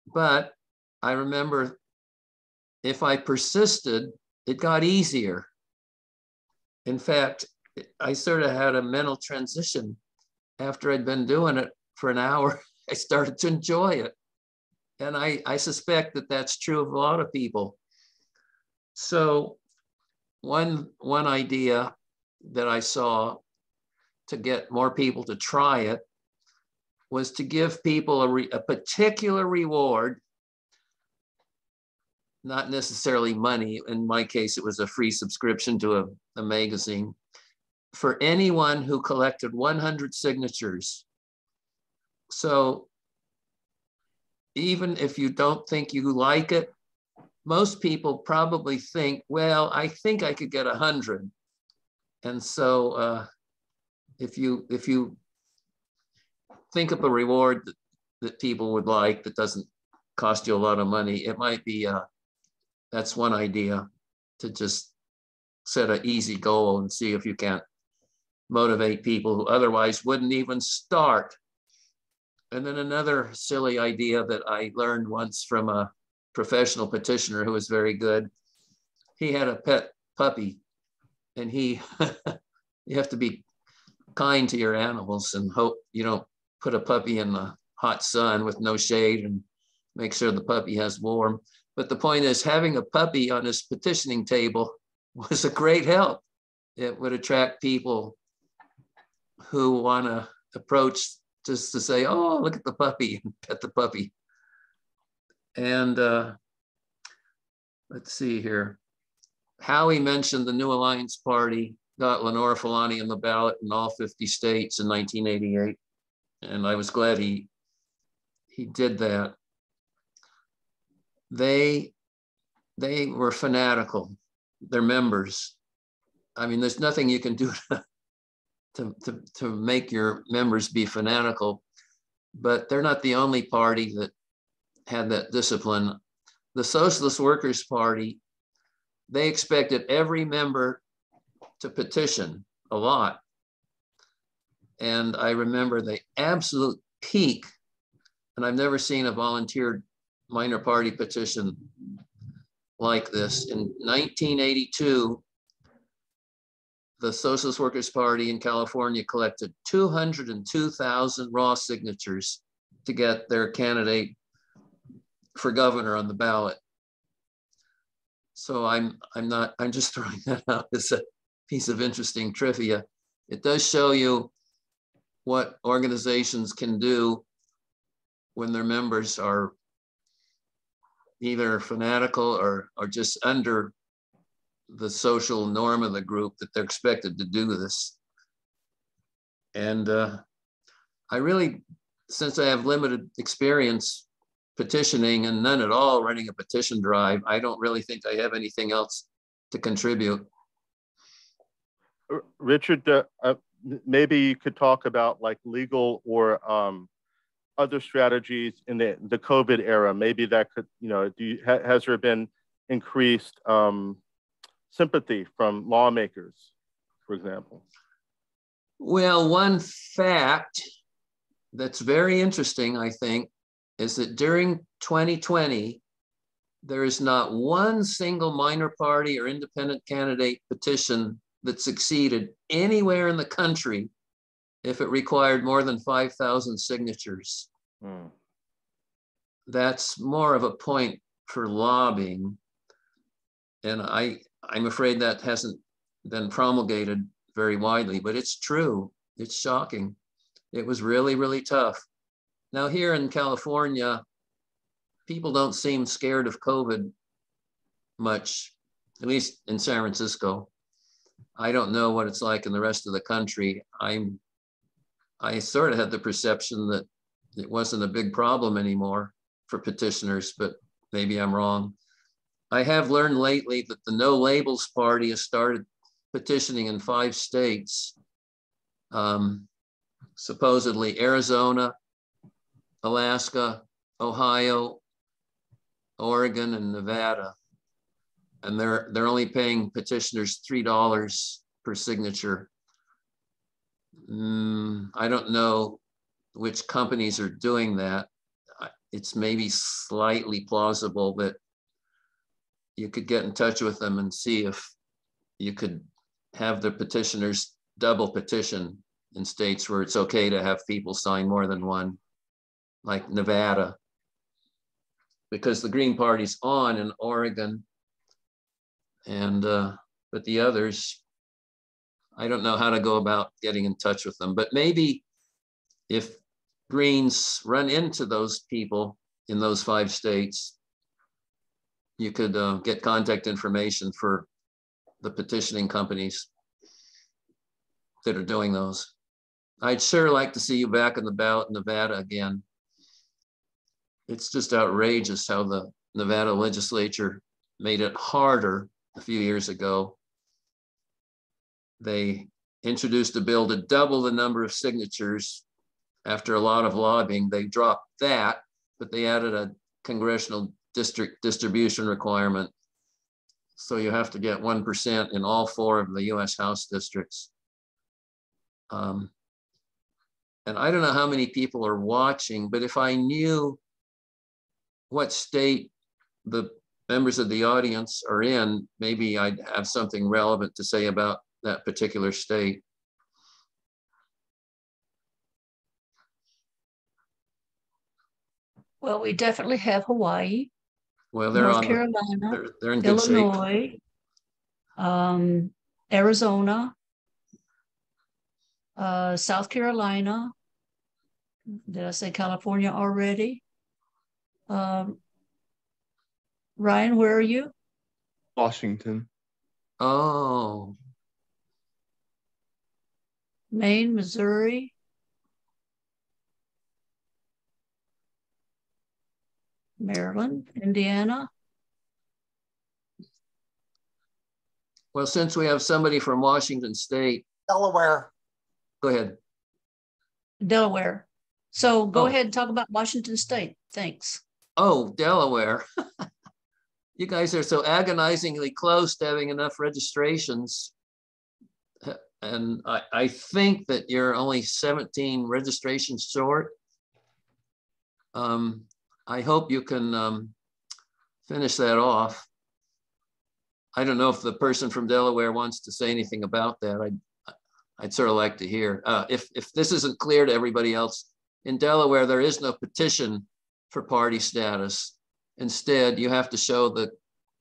But I remember if I persisted, it got easier. In fact, I sort of had a mental transition. After I'd been doing it for an hour, I started to enjoy it. And I suspect that that's true of a lot of people. So one idea that I saw to get more people to try it was to give people a particular reward, not necessarily money. In my case, it was a free subscription to a magazine, for anyone who collected 100 signatures. So even if you don't think you like it, most people probably think, well, I think I could get 100. And so if you think of a reward that people would like that doesn't cost you a lot of money, it might be, that's one idea, to just set an easy goal and see if you can't motivate people who otherwise wouldn't even start. And then another silly idea that I learned once from a professional petitioner who was very good. He had a pet puppy, and you have to be kind to your animals and hope you don't put a puppy in the hot sun with no shade, and make sure the puppy has warm. But the point is, having a puppy on his petitioning table was a great help. It would attract people who want to approach just to say, oh, look at the puppy, and pet the puppy. And let's see here. Howie mentioned the New Alliance Party got Lenore Fulani on the ballot in all 50 states in 1988. And I was glad he did that. They were fanatical, their members. I mean, there's nothing you can do to make your members be fanatical, but they're not the only party that had that discipline. The Socialist Workers' Party, they expected every member to petition a lot. And I remember the absolute peak, and I've never seen a volunteer minor party petition like this. In 1982, the Socialist Workers' Party in California collected 202,000 raw signatures to get their candidate for governor on the ballot. So I'm just throwing that out as a piece of interesting trivia. It does show you what organizations can do when their members are either fanatical or just under the social norm of the group, that they're expected to do this. And I really, since I have limited experience petitioning and none at all running a petition drive, I don't really think I have anything else to contribute. Richard, maybe you could talk about like legal or other strategies in the COVID era. Maybe that could, has there been increased sympathy from lawmakers, for example? Well, one fact that's very interesting, I think, is that during 2020, there is not one single minor party or independent candidate petition that succeeded anywhere in the country if it required more than 5,000 signatures. That's more of a point for lobbying. And I'm afraid that hasn't been promulgated very widely, but it's true. It's shocking. It was really, really tough. Now here in California, people don't seem scared of COVID much, at least in San Francisco. I don't know what it's like in the rest of the country. I sort of had the perception that it wasn't a big problem anymore for petitioners, but maybe I'm wrong. I have learned lately that the No Labels Party has started petitioning in 5 states, supposedly Arizona, Alaska, Ohio, Oregon, and Nevada. And they're only paying petitioners $3 per signature. I don't know which companies are doing that. It's maybe slightly plausible that you could get in touch with them and see if you could have the petitioners double petition in states where it's okay to have people sign more than one, like Nevada, because the Green Party's on in Oregon, and but the others, I don't know how to go about getting in touch with them. But maybe if Greens run into those people in those 5 states, you could get contact information for the petitioning companies. that are doing those. I'd sure like to see you back on the ballot in Nevada again. It's just outrageous how the Nevada legislature made it harder a few years ago. They introduced a bill to double the number of signatures. After a lot of lobbying, they dropped that, but they added a congressional district distribution requirement. So you have to get 1% in all 4 of the US House districts. And I don't know how many people are watching, but if I knew what state the members of the audience are in, maybe I'd have something relevant to say about that particular state. Well, we definitely have Hawaii. Well, they're North on Carolina, they're in good shape. Illinois, Arizona, South Carolina. Did I say California already? Ryan, where are you? Washington. Oh, Maine, Missouri, Maryland, Indiana. well, since we have somebody from Washington State, Delaware. go ahead. Delaware. So go Oh. ahead and talk about Washington State. Thanks. Oh, Delaware. You guys are so agonizingly close to having enough registrations. And I think that you're only 17 registrations short. I hope you can finish that off. I don't know if the person from Delaware wants to say anything about that. I'd sort of like to hear. If this isn't clear to everybody else, in Delaware, there is no petition for party status. Instead, you have to show the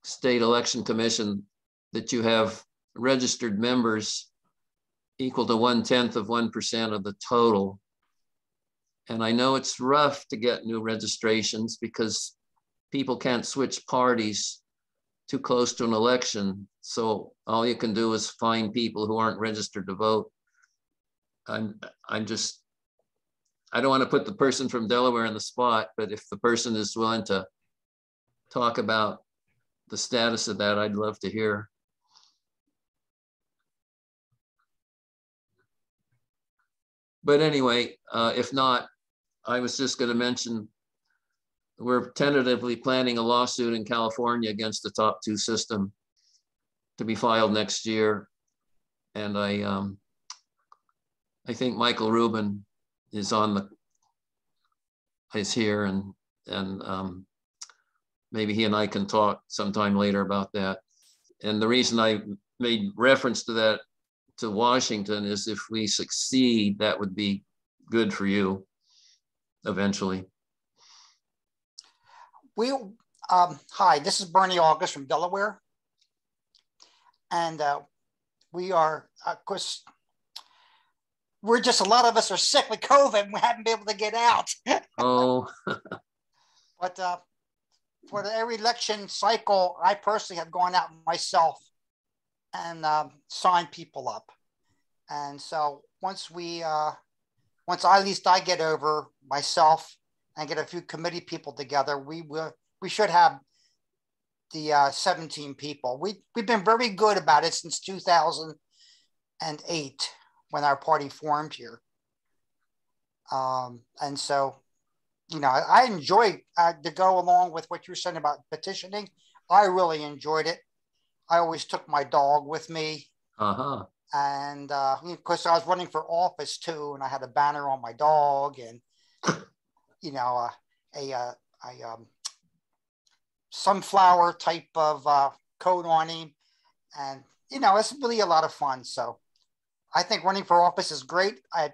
state election commission that you have registered members equal to 1/10 of 1% of the total. And I know it's rough to get new registrations because people can't switch parties too close to an election. So all you can do is find people who aren't registered to vote. I don't want to put the person from Delaware on the spot, but if the person is willing to talk about the status of that, I'd love to hear. But anyway, if not, I was just going to mention we're tentatively planning a lawsuit in California against the top 2 system to be filed next year. And I think Michael Rubin is here and maybe he and I can talk sometime later about that. And the reason I made reference to that to Washington is if we succeed, that would be good for you eventually. Hi, this is Bernie August from Delaware. And we are, of course, we're just, a lot of us are sick with COVID and we haven't been able to get out. Oh. But for every election cycle, I personally have gone out myself and signed people up. And so once at least I get over myself and get a few committee people together, we should have the 17 people. We've been very good about it since 2008 when our party formed here. And so, you know, I enjoy to go along with what you're saying about petitioning. I really enjoyed it. I always took my dog with me. Uh-huh. And of course, I was running for office too, and I had a banner on my dog, and you know, a sunflower type of coat on him, and you know, it's really a lot of fun. So, I think running for office is great. I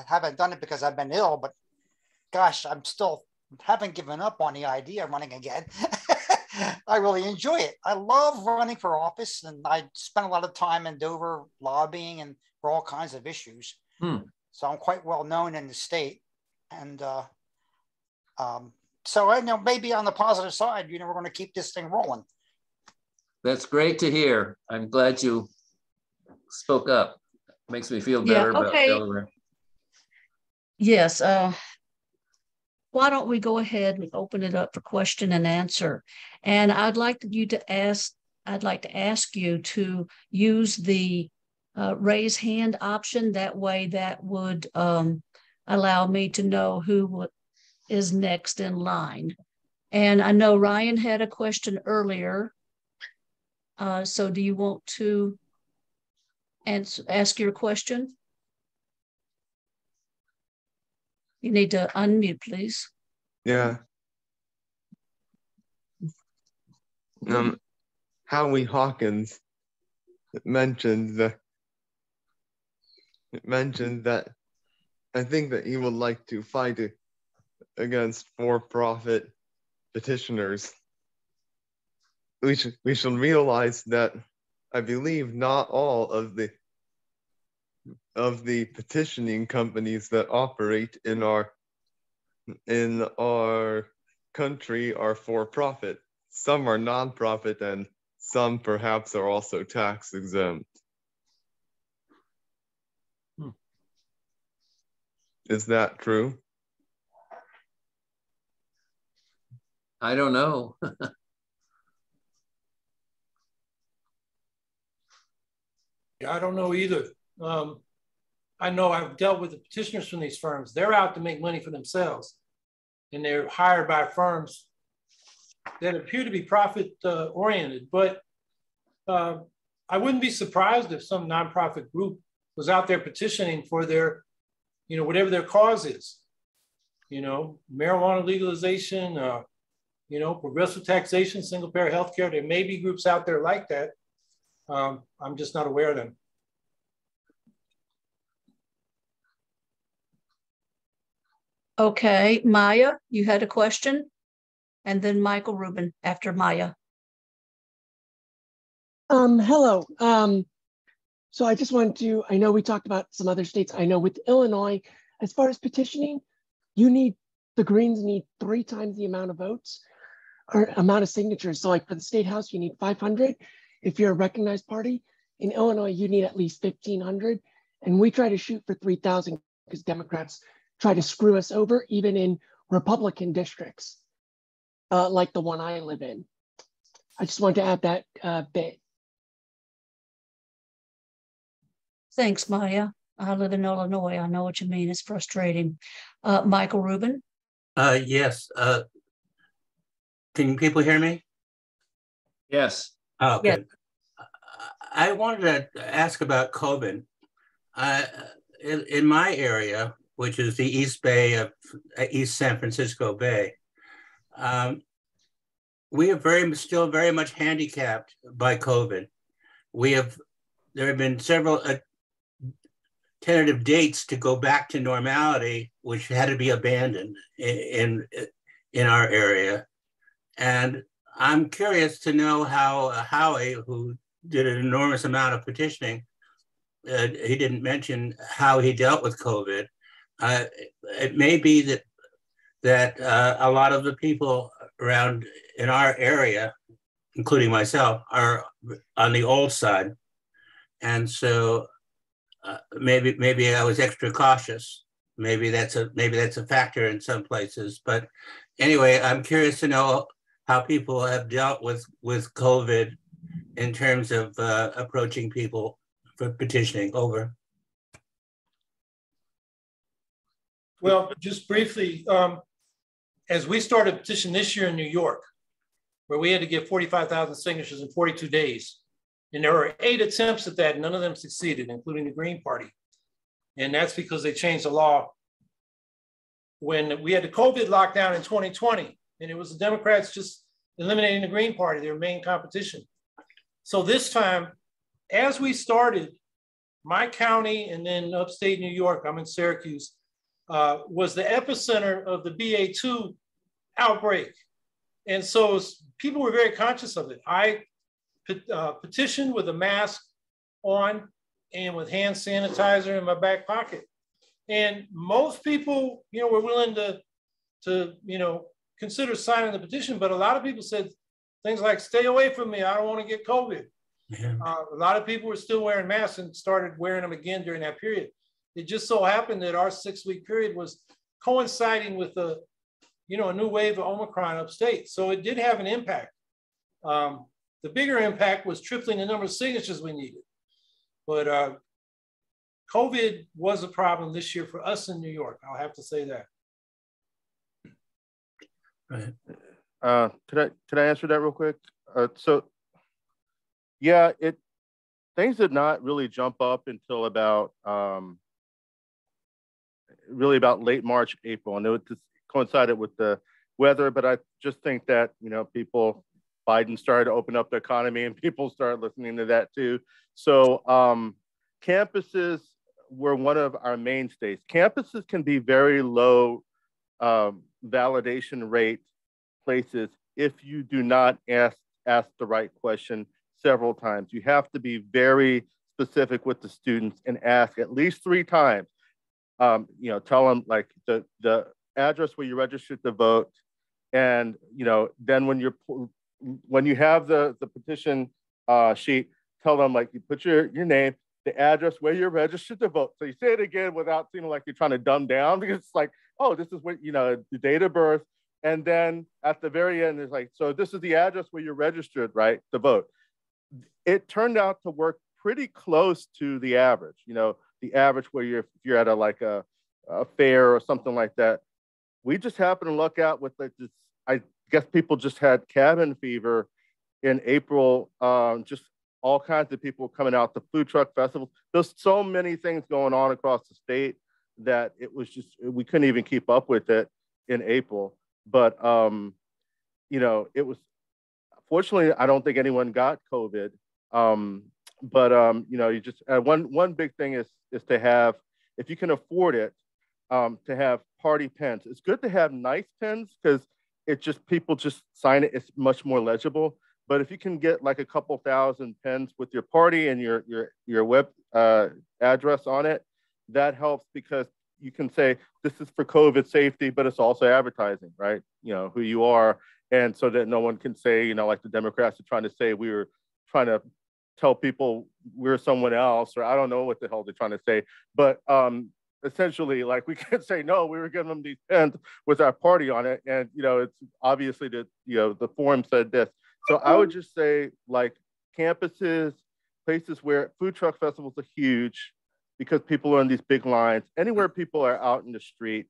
haven't done it because I've been ill, but gosh, haven't given up on the idea of running again. I really enjoy it. I love running for office, and I spent a lot of time in Dover lobbying and for all kinds of issues. So I'm quite well known in the state. And so I know maybe on the positive side, you know, we're going to keep this thing rolling. That's great to hear. I'm glad you spoke up. Makes me feel Yeah, better about okay. Delaware. Yes. Why don't we go ahead and open it up for question and answer? And I'd like to ask you to use the raise hand option. That way that would allow me to know who is next in line. And I know Ryan had a question earlier. So do you want to ask your question? You need to unmute, please. Yeah. Howie Hawkins mentioned that I think that he would like to fight against for-profit petitioners. We should realize that I believe not all of the petitioning companies that operate in our country are for-profit. Some are non-profit and some perhaps are also tax exempt. Is that true? I don't know. Yeah, I don't know either. I know I've dealt with the petitioners from these firms. They're out to make money for themselves, and they're hired by firms that appear to be profit oriented. But I wouldn't be surprised if some nonprofit group was out there petitioning for their, whatever their cause is. Marijuana legalization, progressive taxation, single payer healthcare. There may be groups out there like that. I'm just not aware of them. Okay, Maya, you had a question? And then Michael Rubin after Maya. Hello. So I just wanted to, I know we talked about some other states. I know with Illinois, as far as petitioning, the Greens need 3 times the amount of votes or amount of signatures. So like for the state house, you need 500. If you're a recognized party, in Illinois, you need at least 1,500. And we try to shoot for 3,000 because Democrats try to screw us over, even in Republican districts, like the one I live in. I just wanted to add that bit. Thanks, Maya. I live in Illinois. I know what you mean. It's frustrating. Michael Rubin? Yes. Can people hear me? Yes. Oh, good. Yeah. I wanted to ask about COVID. In my area, which is the East Bay of East San Francisco Bay, we are still very much handicapped by COVID. There have been several tentative dates to go back to normality, which had to be abandoned in our area. And I'm curious to know how Howie, who did an enormous amount of petitioning, he didn't mention how he dealt with COVID. It may be that a lot of the people around in our area, including myself, are on the old side. And so maybe I was extra cautious. Maybe that's a factor in some places. But anyway, I'm curious to know how people have dealt with COVID in terms of approaching people for petitioning. Over. Well, just briefly, as we started a petition this year in New York, where we had to get 45,000 signatures in 42 days. And there were 8 attempts at that. None of them succeeded, including the Green Party. And that's because they changed the law when we had the COVID lockdown in 2020. And it was the Democrats just eliminating the Green Party, their main competition. So this time, as we started, my county and then upstate New York, I'm in Syracuse, was the epicenter of the BA2 outbreak. And so people were very conscious of it. I petitioned with a mask on and with hand sanitizer in my back pocket. And most people, were willing to consider signing the petition, but a lot of people said things like, stay away from me, I don't want to get COVID. Yeah. A lot of people were still wearing masks and started wearing them again during that period. It just so happened that our 6-week period was coinciding with a new wave of Omicron upstate. So it did have an impact. The bigger impact was tripling the number of signatures we needed. But COVID was a problem this year for us in New York. I'll have to say that. Right. Could I answer that real quick? So yeah, things did not really jump up until about really about late March, April, and it just coincided with the weather. But I just think that Biden started to open up the economy, and people started listening to that too. So campuses were one of our mainstays. Campuses can be very low validation rate places if you do not ask the right question several times. You have to be very specific with the students and ask at least 3 times. Tell them like the address where you registered to vote, and then when you have the petition sheet, tell them like you put your name, the address where you're registered to vote. So you say it again without seeming like you're trying to dumb down, because it's like, oh, this is what the date of birth, and then at the very end it's like, so this is the address where you're registered, right, to vote. It turned out to work pretty close to the average. The average where you're at a fair or something like that. We just happened to luck out with like this. I guess people just had cabin fever in April. Just all kinds of people coming out to food truck festivals. There's so many things going on across the state that it was just, we couldn't even keep up with it in April. But it was, fortunately, I don't think anyone got COVID. You just one big thing is to have, if you can afford it, to have party pens. It's good to have nice pens because people just sign it. It's much more legible. But if you can get like a couple thousand pens with your party and your web address on it, that helps, because you can say this is for COVID safety, but it's also advertising, right? Who you are, and so that no one can say, like the Democrats are trying to say we were trying to tell people we're someone else, or I don't know what the hell they're trying to say, but essentially, like, we can say, no, we were giving them these pens with our party on it, and it's obviously that the forum said this. So I would just say, like, campuses, places where food truck festivals are huge because people are in these big lines, anywhere people are out in the street,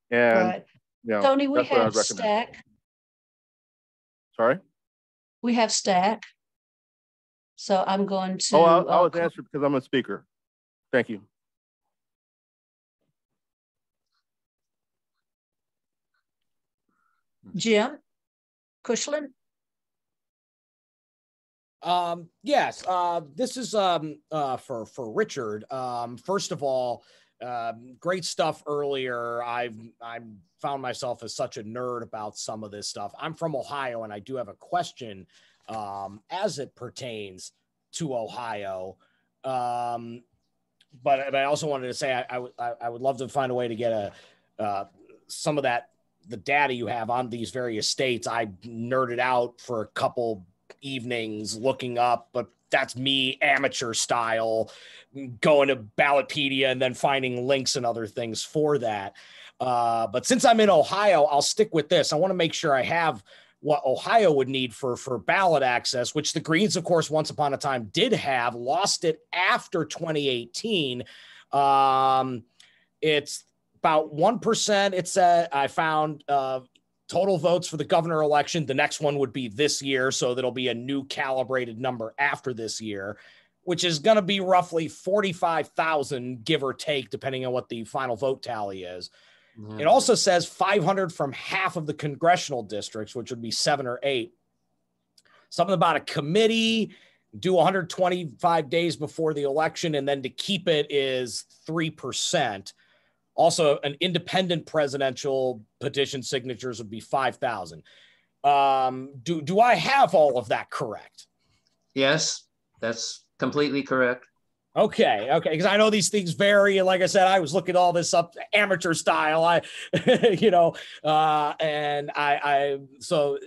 and right. Tony, we that's what I'd have recommend. Stack. Sorry? We have Stack. So I'm going to. Oh, I was answered because I'm a speaker. Thank you. Jim Cushland. Yes, this is for Richard. First of all, great stuff earlier. I found myself as such a nerd about some of this stuff. I'm from Ohio, and I do have a question as it pertains to Ohio. But I also wanted to say I would love to find a way to get some of the data you have on these various states. I nerded out for a couple evenings looking up, but that's me amateur style, going to Ballotpedia and then finding links and other things for that. But since I'm in Ohio, I'll stick with this. I want to make sure I have what Ohio would need for ballot access, which the Greens, of course, once upon a time did have, lost it after 2018. It's about 1%. It's I found total votes for the governor election. The next one would be this year, so there'll be a new calibrated number after this year, which is going to be roughly 45,000, give or take, depending on what the final vote tally is. Mm-hmm. It also says 500 from half of the congressional districts, which would be 7 or 8. Something about a committee, do 125 days before the election, and then to keep it is 3%. Also, an independent presidential petition signatures would be 5,000. Do I have all of that correct? Yes, that's completely correct. Okay, because I know these things vary, and like I said, I was looking all this up amateur style. So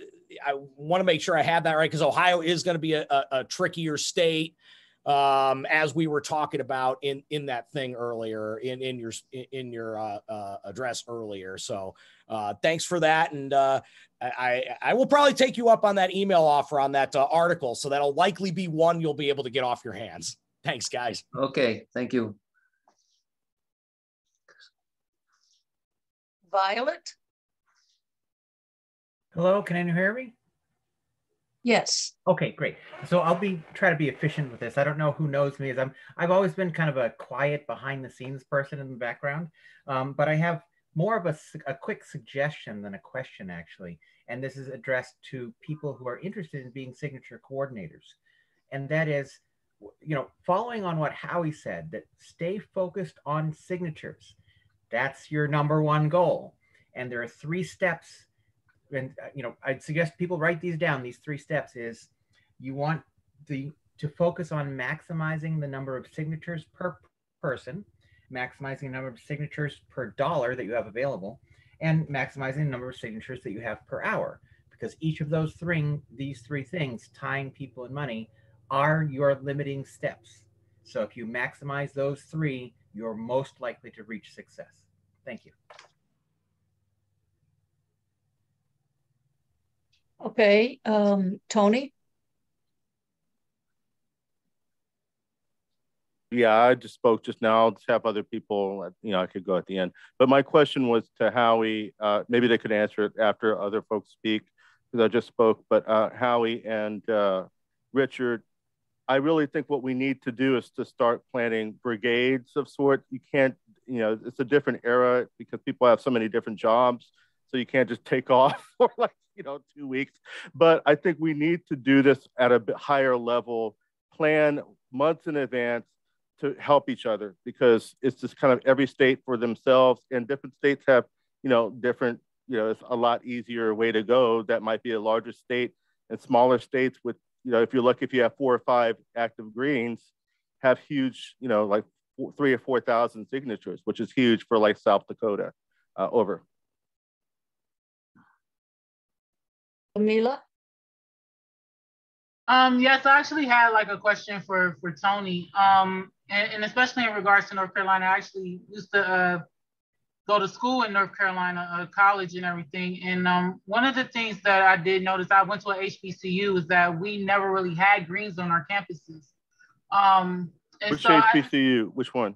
want to make sure I have that right, because Ohio is going to be a trickier state, as we were talking about in that thing earlier, in your address earlier. So thanks for that. And I will probably take you up on that email offer on that article. So that'll likely be one you'll be able to get off your hands. Thanks, guys. Okay, thank you. Violet? Hello, can you hear me? Yes. Okay, great. So I'll try to be efficient with this. I don't know who knows me as I've always been kind of a quiet behind the scenes person in the background, but I have more of a quick suggestion than a question actually. And this is addressed to people who are interested in being signature coordinators. And that is, following on what Howie said, that stay focused on signatures. That's your number one goal. And there are 3 steps. And I'd suggest people write these down. These 3 steps is you want to focus on maximizing the number of signatures per person, maximizing the number of signatures per dollar that you have available, and maximizing the number of signatures that you have per hour. Because each of these 3 things, time, people, and money, are your limiting steps. So if you maximize those 3, you're most likely to reach success. Thank you. Okay, Tony? Yeah, I just spoke just now. I'll just have other people, I could go at the end. But my question was to Howie. Maybe they could answer it after other folks speak, because I just spoke. But Howie and Richard, I really think what we need to do is to start planning brigades of sorts. You can't, it's a different era because people have so many different jobs. So you can't just take off for 2 weeks. But I think we need to do this at a bit higher level, plan months in advance to help each other, because it's just kind of every state for themselves, and different states have, different, it's a lot easier way to go. That might be a larger state, and smaller states with, if you're lucky, if you have 4 or 5 active greens, have huge, like 3,000 or 4,000 signatures, which is huge for like South Dakota. Over. Camila? Yes, I actually had like a question for Tony. And especially in regards to North Carolina, I actually used to go to school in North Carolina, college and everything. And one of the things that I did notice, I went to a HBCU, is that we never really had greens on our campuses. Which HBCU? Which one?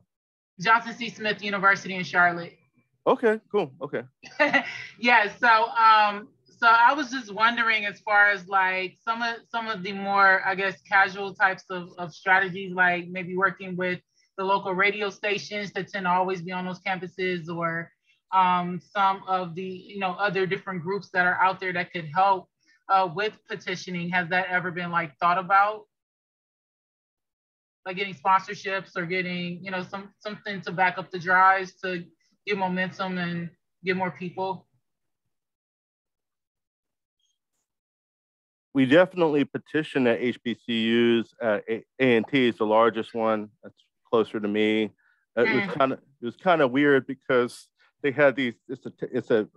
Johnson C. Smith University in Charlotte. Okay, cool. Okay. Yeah. So I was just wondering, as far as like some of the more, I guess, casual types of strategies, like maybe working with the local radio stations that tend to always be on those campuses, or some of the other different groups that are out there that could help with petitioning. Has that ever been like thought about? Like getting sponsorships or getting something to back up the drives to give momentum and get more people? We definitely petition at HBCUs. A&T is the largest one. That's closer to me. It was kind of weird because they had these. It's a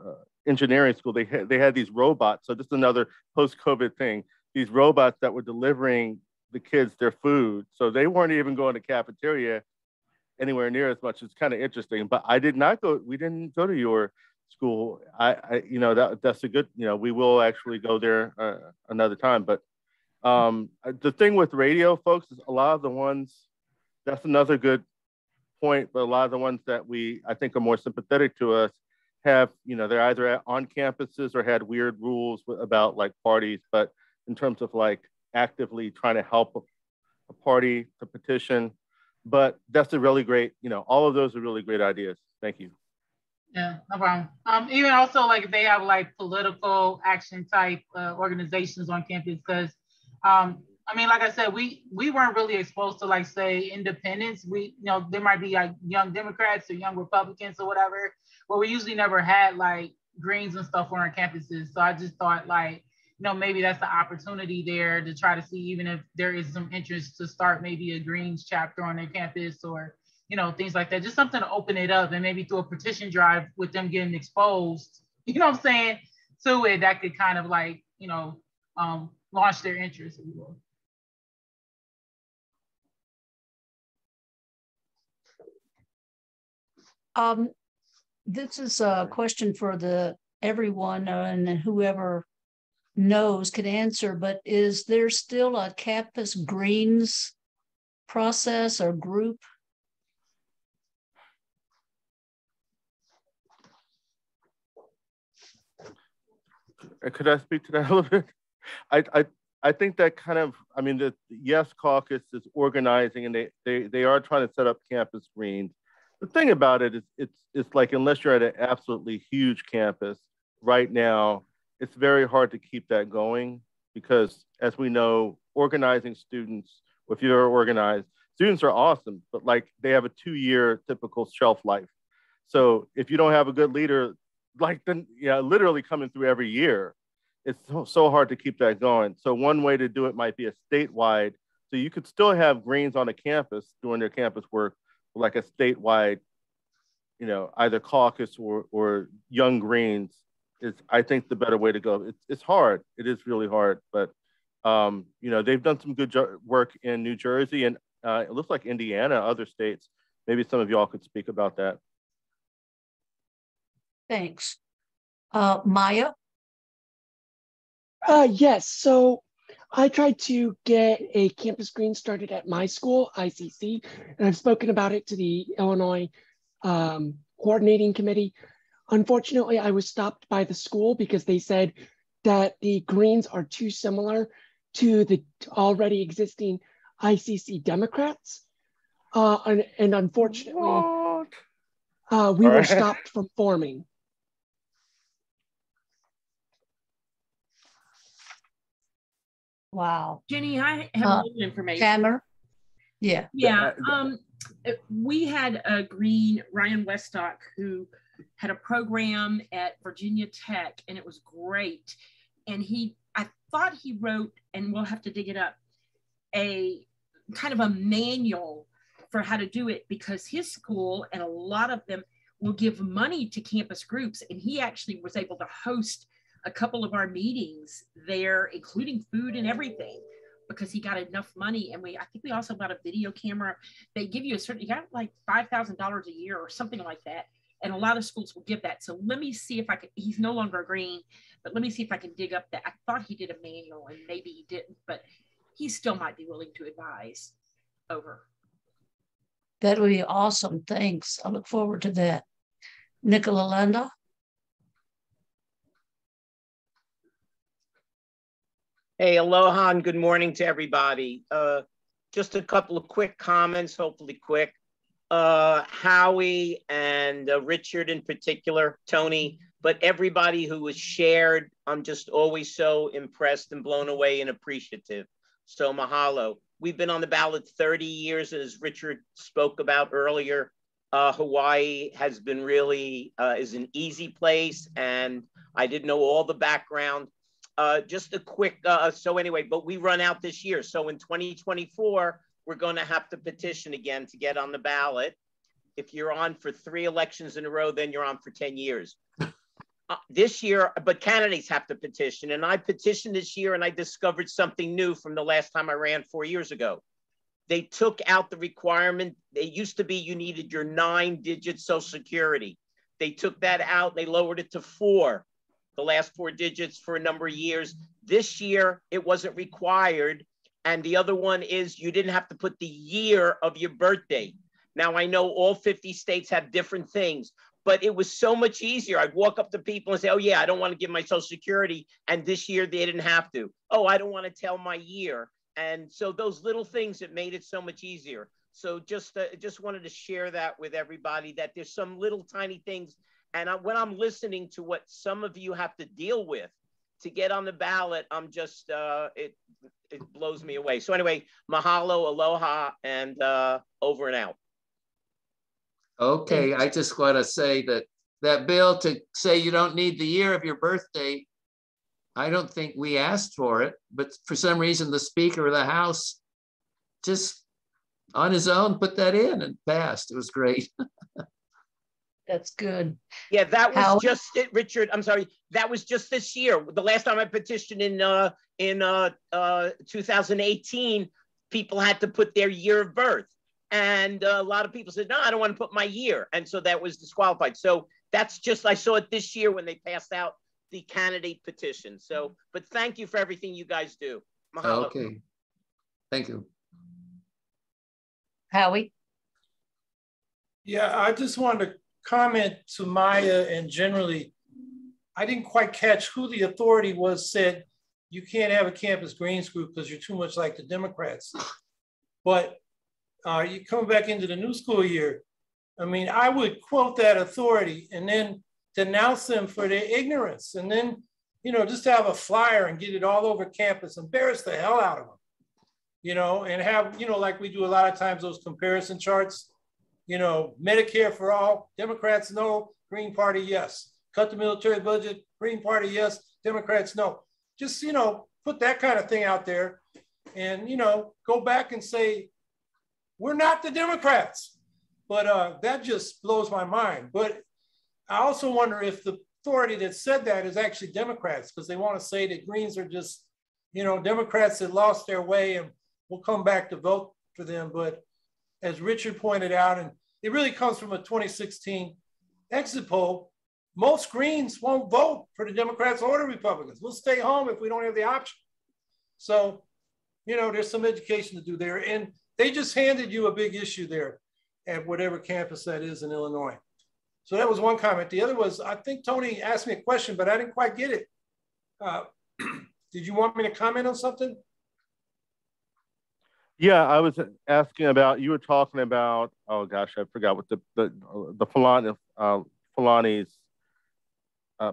engineering school. They had these robots. So just another post-COVID thing. These robots that were delivering the kids their food. So they weren't even going to cafeteria anywhere near as much. It's kind of interesting. But I did not go. We didn't go to your school. That's a good, we will actually go there another time. But the thing with radio folks is a lot of the ones, that's another good point, but a lot of the ones that I think are more sympathetic to us have, they're either on campuses or had weird rules about like parties, but in terms of like actively trying to help a party to petition. But that's a really great, all of those are really great ideas. Thank you. Yeah, no problem. Even also like they have like political action type organizations on campus, because like I said, we weren't really exposed to like say independents. There might be like young Democrats or young Republicans or whatever, but we usually never had like Greens and stuff on our campuses. So I just thought like, maybe that's the opportunity there to try to see, even if there is some interest, to start maybe a Greens chapter on their campus, or things like that. Just something to open it up, and maybe through a petition drive with them getting exposed, to it, that could kind of like, launch their interest, if you will. This is a question for everyone, and whoever knows can answer, but is there still a campus greens process or group? Could I speak to that a little bit? I think that kind of, I mean, the Yes Caucus is organizing, and they are trying to set up campus greens. The thing about it is it's like, unless you're at an absolutely huge campus right now, it's very hard to keep that going, because as we know, organizing students, if you're organized, students are awesome, but like they have a 2-year typical shelf life. So if you don't have a good leader, like then, yeah, literally coming through every year, it's so hard to keep that going. So one way to do it might be a statewide. So you could still have Greens on a campus doing their campus work, like a statewide, either caucus or Young Greens is, I think, the better way to go. It's hard. It is really hard, but they've done some good work in New Jersey, and it looks like Indiana, other states. Maybe some of y'all could speak about that. Thanks. Maya? Yes, so I tried to get a campus green started at my school, ICC, and I've spoken about it to the Illinois coordinating committee. Unfortunately, I was stopped by the school because they said that the greens are too similar to the already existing ICC Democrats. And unfortunately, we were stopped from forming. Wow. Jenny, I have a little information. Hammer? Yeah. Yeah. We had a green, Ryan Westock, who had a program at Virginia Tech, and it was great. And I thought he wrote, and we'll have to dig it up, a kind of a manual for how to do it, because his school and a lot of them will give money to campus groups. And he actually was able to host a couple of our meetings there, including food and everything, because he got enough money. And I think we also got a video camera. They give you you got like $5,000 a year or something like that. And a lot of schools will give that. So let me see if he's no longer green, but let me see if I can dig up that. I thought he did a manual, and maybe he didn't, but he still might be willing to advise. Over. That would be awesome. Thanks. I look forward to that. Nicola Landa? Hey, aloha and good morning to everybody. Just a couple of quick comments, hopefully quick. Howie and Richard in particular, Tony, but everybody who was shared, I'm just always so impressed and blown away and appreciative. So mahalo. We've been on the ballot 30 years, as Richard spoke about earlier. Hawaii has been really, is an easy place, and I didn't know all the background. Just a quick, so anyway, but we run out this year. So in 2024, we're going to have to petition again to get on the ballot. If you're on for 3 elections in a row, then you're on for 10 years. This year, but candidates have to petition. And I petitioned this year, and I discovered something new from the last time I ran 4 years ago. They took out the requirement. It used to be you needed your 9-digit Social Security. They took that out. They lowered it to 4. The last 4 digits for a number of years. This year, it wasn't required. And the other one is you didn't have to put the year of your birthday. Now, I know all 50 states have different things, but it was so much easier. I'd walk up to people and say, oh yeah, I don't want to give my Social Security. And this year they didn't have to. Oh, I don't want to tell my year. And so those little things, it made it so much easier. So just wanted to share that with everybody, that there's some little tiny things. And when I'm listening to what some of you have to deal with to get on the ballot, I'm just, it blows me away. So anyway, mahalo, aloha, and over and out. Okay, I just want to say that bill to say you don't need the year of your birthday, I don't think we asked for it, but for some reason the Speaker of the House just on his own put that in and passed. It was great. That's good. Yeah, that was Howie? just it, Richard. I'm sorry. That was just this year. The last time I petitioned in 2018, people had to put their year of birth. And a lot of people said, no, I don't want to put my year. And so that was disqualified. So that's just, I saw it this year when they passed out the candidate petition. So, but thank you for everything you guys do. Mahalo. Okay. Thank you. Howie? Yeah, I just wanted to comment to Maya, and generally, I didn't quite catch who the authority was said you can't have a campus greens group because you're too much like the Democrats. But you come back into the new school year, I mean, I would quote that authority and then denounce them for their ignorance. And then, you know, just to have a flyer and get it all over campus, embarrass the hell out of them, you know, and have, you know, like we do a lot of times, those comparison charts, you know, Medicare for all, Democrats no, Green Party yes. Cut the military budget, Green Party yes, Democrats no. Just, you know, put that kind of thing out there and, you know, go back and say, we're not the Democrats. But that just blows my mind. But I also wonder if the authority that said that is actually Democrats, because they want to say that Greens are just, you know, Democrats that lost their way and will come back to vote for them. But as Richard pointed out, and it really comes from a 2016 exit poll, most Greens won't vote for the Democrats or the Republicans. We'll stay home if we don't have the option. So, you know, there's some education to do there. And they just handed you a big issue there at whatever campus that is in Illinois. So that was one comment. The other was, I think Tony asked me a question, but I didn't quite get it. Did you want me to comment on something? Yeah, I was asking about, you were talking about, oh gosh, I forgot what the Fulani's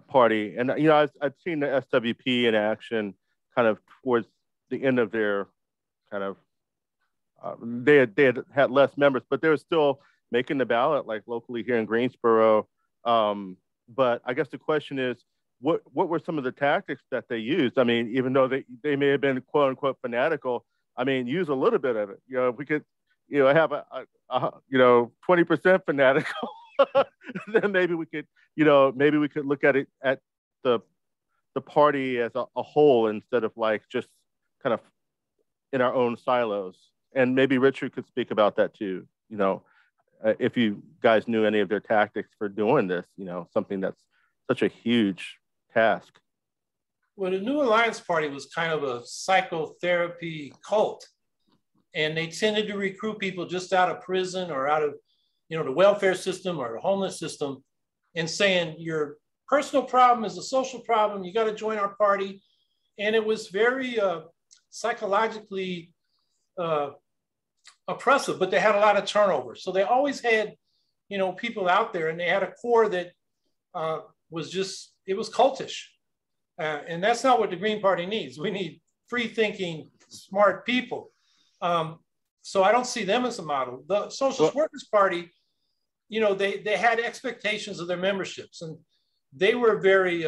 party. And, you know, I've seen the SWP in action kind of towards the end of their kind of, they had less members, but they were still making the ballot, like locally here in Greensboro. But I guess the question is, what were some of the tactics that they used? I mean, even though they may have been quote unquote fanatical, I mean, use a little bit of it. You know, if we could, you know, have a 20% fanatical, then maybe we could, you know, maybe we could look at it at the party as a whole instead of like just kind of in our own silos. And maybe Richard could speak about that too. You know, if you guys knew any of their tactics for doing this, you know, something that's such a huge task. Well, the New Alliance Party was kind of a psychotherapy cult, and they tended to recruit people just out of prison or out of, you know, the welfare system or the homeless system, and saying your personal problem is a social problem. You got to join our party, and it was very psychologically oppressive. But they had a lot of turnover, so they always had, you know, people out there, and they had a core that was just, it was cultish. And that's not what the Green Party needs. We need free thinking, smart people. So I don't see them as a model. The Socialist Workers Party, you know, they had expectations of their memberships, and they were very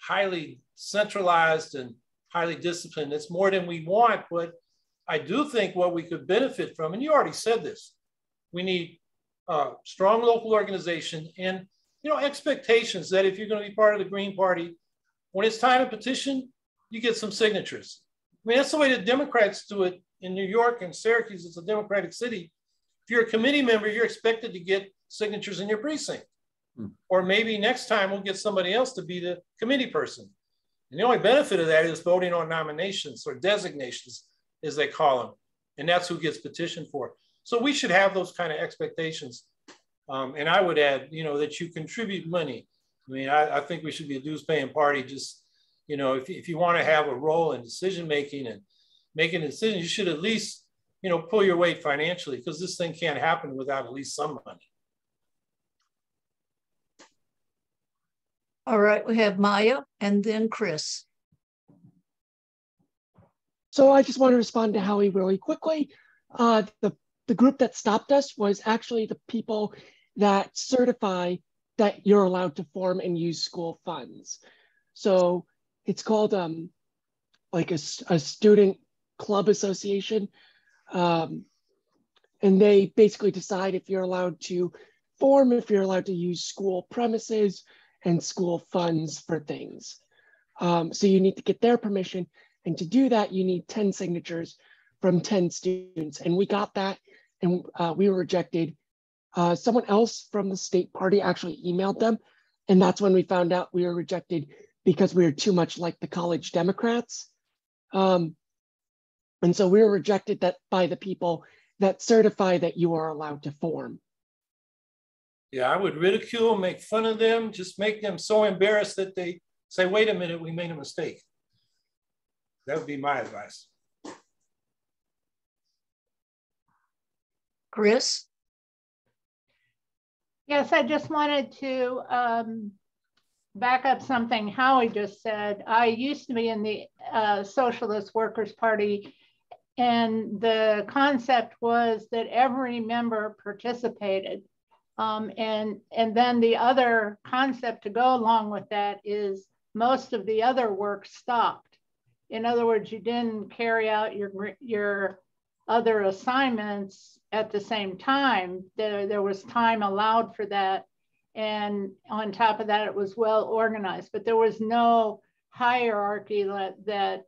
highly centralized and highly disciplined. It's more than we want, but I do think what we could benefit from, and you already said this, we need strong local organization and, you know, expectations that if you're going to be part of the Green Party, when it's time to petition, you get some signatures. I mean, that's the way the Democrats do it in New York and Syracuse. It's a Democratic city. If you're a committee member, you're expected to get signatures in your precinct. Or maybe next time we'll get somebody else to be the committee person. And the only benefit of that is voting on nominations or designations, as they call them. And that's who gets petitioned for. So we should have those kind of expectations. And I would add, you know, that you contribute money. I mean, I think we should be a dues-paying party. Just, you know, if you want to have a role in decision-making and making a decision, you should at least, you know, pull your weight financially, because this thing can't happen without at least some money. All right, we have Maya and then Chris. So I just want to respond to Howie really quickly. The group that stopped us was actually the people that certify that you're allowed to form and use school funds. So it's called like a student club association. And they basically decide if you're allowed to form if you're allowed to use school premises and school funds for things. So you need to get their permission. And to do that, you need 10 signatures from 10 students. And we got that, and we were rejected. Someone else from the state party actually emailed them. And that's when we found out we were rejected because we were too much like the college Democrats. And so we were rejected by the people that certify that you are allowed to form. Yeah, I would ridicule, make fun of them, just make them so embarrassed that they say, wait a minute, we made a mistake. That would be my advice. Chris? Yes, I just wanted to back up something Howie just said. I used to be in the Socialist Workers' Party, and the concept was that every member participated. And then the other concept to go along with that is most of the other work stopped. In other words, you didn't carry out your other assignments at the same time. There was time allowed for that. And on top of that, it was well organized, but there was no hierarchy that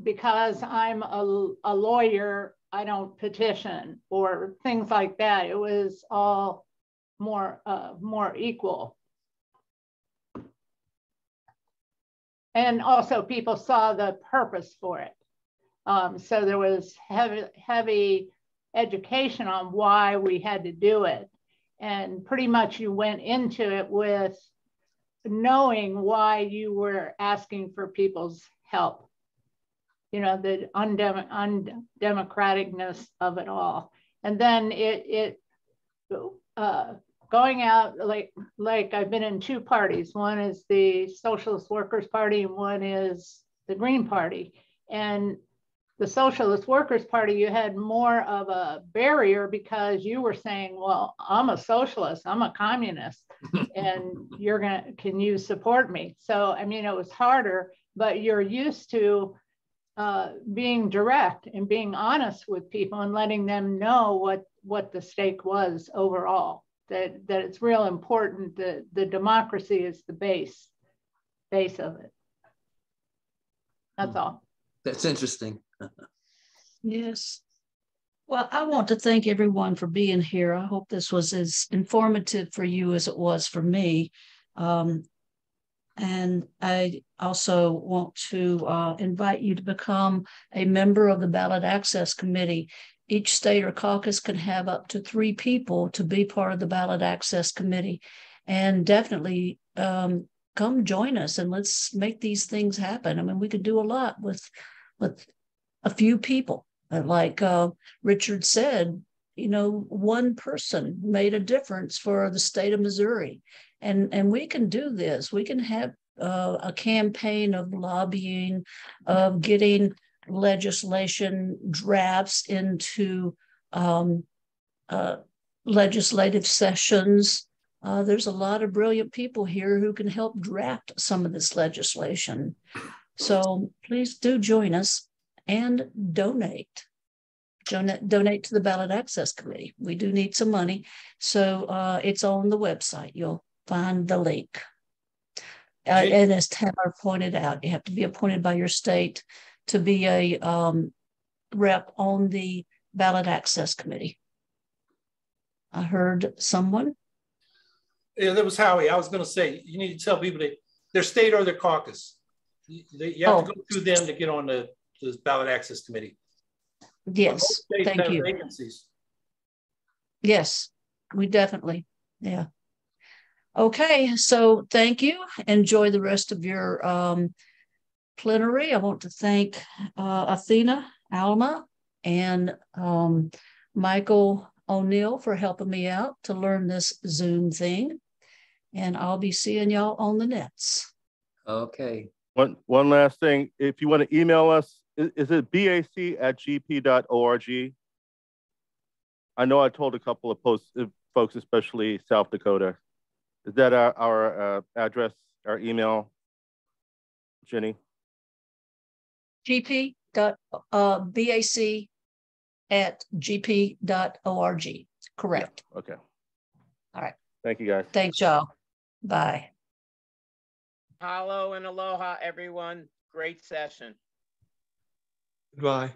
because I'm a lawyer, I don't petition or things like that. It was all more equal. And also people saw the purpose for it. So there was heavy education on why we had to do it. And pretty much you went into it with knowing why you were asking for people's help. You know, the undemocraticness of it all. And then going out, like I've been in two parties. One is the Socialist Workers' Party and one is the Green Party. And the Socialist Workers' Party, you had more of a barrier because you were saying, well, I'm a socialist, I'm a communist, and can you support me? So, I mean, it was harder, but you're used to being direct and being honest with people and letting them know what the stake was overall, that it's real important that the democracy is the base of it. That's all. That's interesting. Yes. Well, I want to thank everyone for being here. I hope this was as informative for you as it was for me. And I also want to invite you to become a member of the Ballot Access Committee. Each state or caucus can have up to 3 people to be part of the Ballot Access Committee. And definitely come join us and let's make these things happen. I mean, we could do a lot with a few people. Like Richard said, you know, one person made a difference for the state of Missouri. And we can do this. We can have a campaign of lobbying, of getting legislation drafts into legislative sessions. There's a lot of brilliant people here who can help draft some of this legislation. So please do join us and donate. Donate to the Ballot Access Committee. We do need some money. So it's on the website. You'll find the link. And as Tamara pointed out, you have to be appointed by your state to be a rep on the Ballot Access Committee. I heard someone. Yeah, that was Howie. I was going to say, you need to tell people that their state or their caucus. You have to go through them to get on the Ballot Access Committee. Yes, thank you. Vacancies. Yes, we definitely, yeah. Okay, so thank you. Enjoy the rest of your plenary. I want to thank Athena, Alma, and Michael O'Neill for helping me out to learn this Zoom thing. And I'll be seeing y'all on the nets. Okay. One last thing. If you want to email us, is it bac@gp.org? I know I told a couple of folks, especially South Dakota. Is that our address, our email, Jenny? gp.bac@gp.org. Correct. Yeah, okay. All right. Thank you, guys. Thanks, y'all. Bye. Mahalo and aloha, everyone. Great session. Goodbye.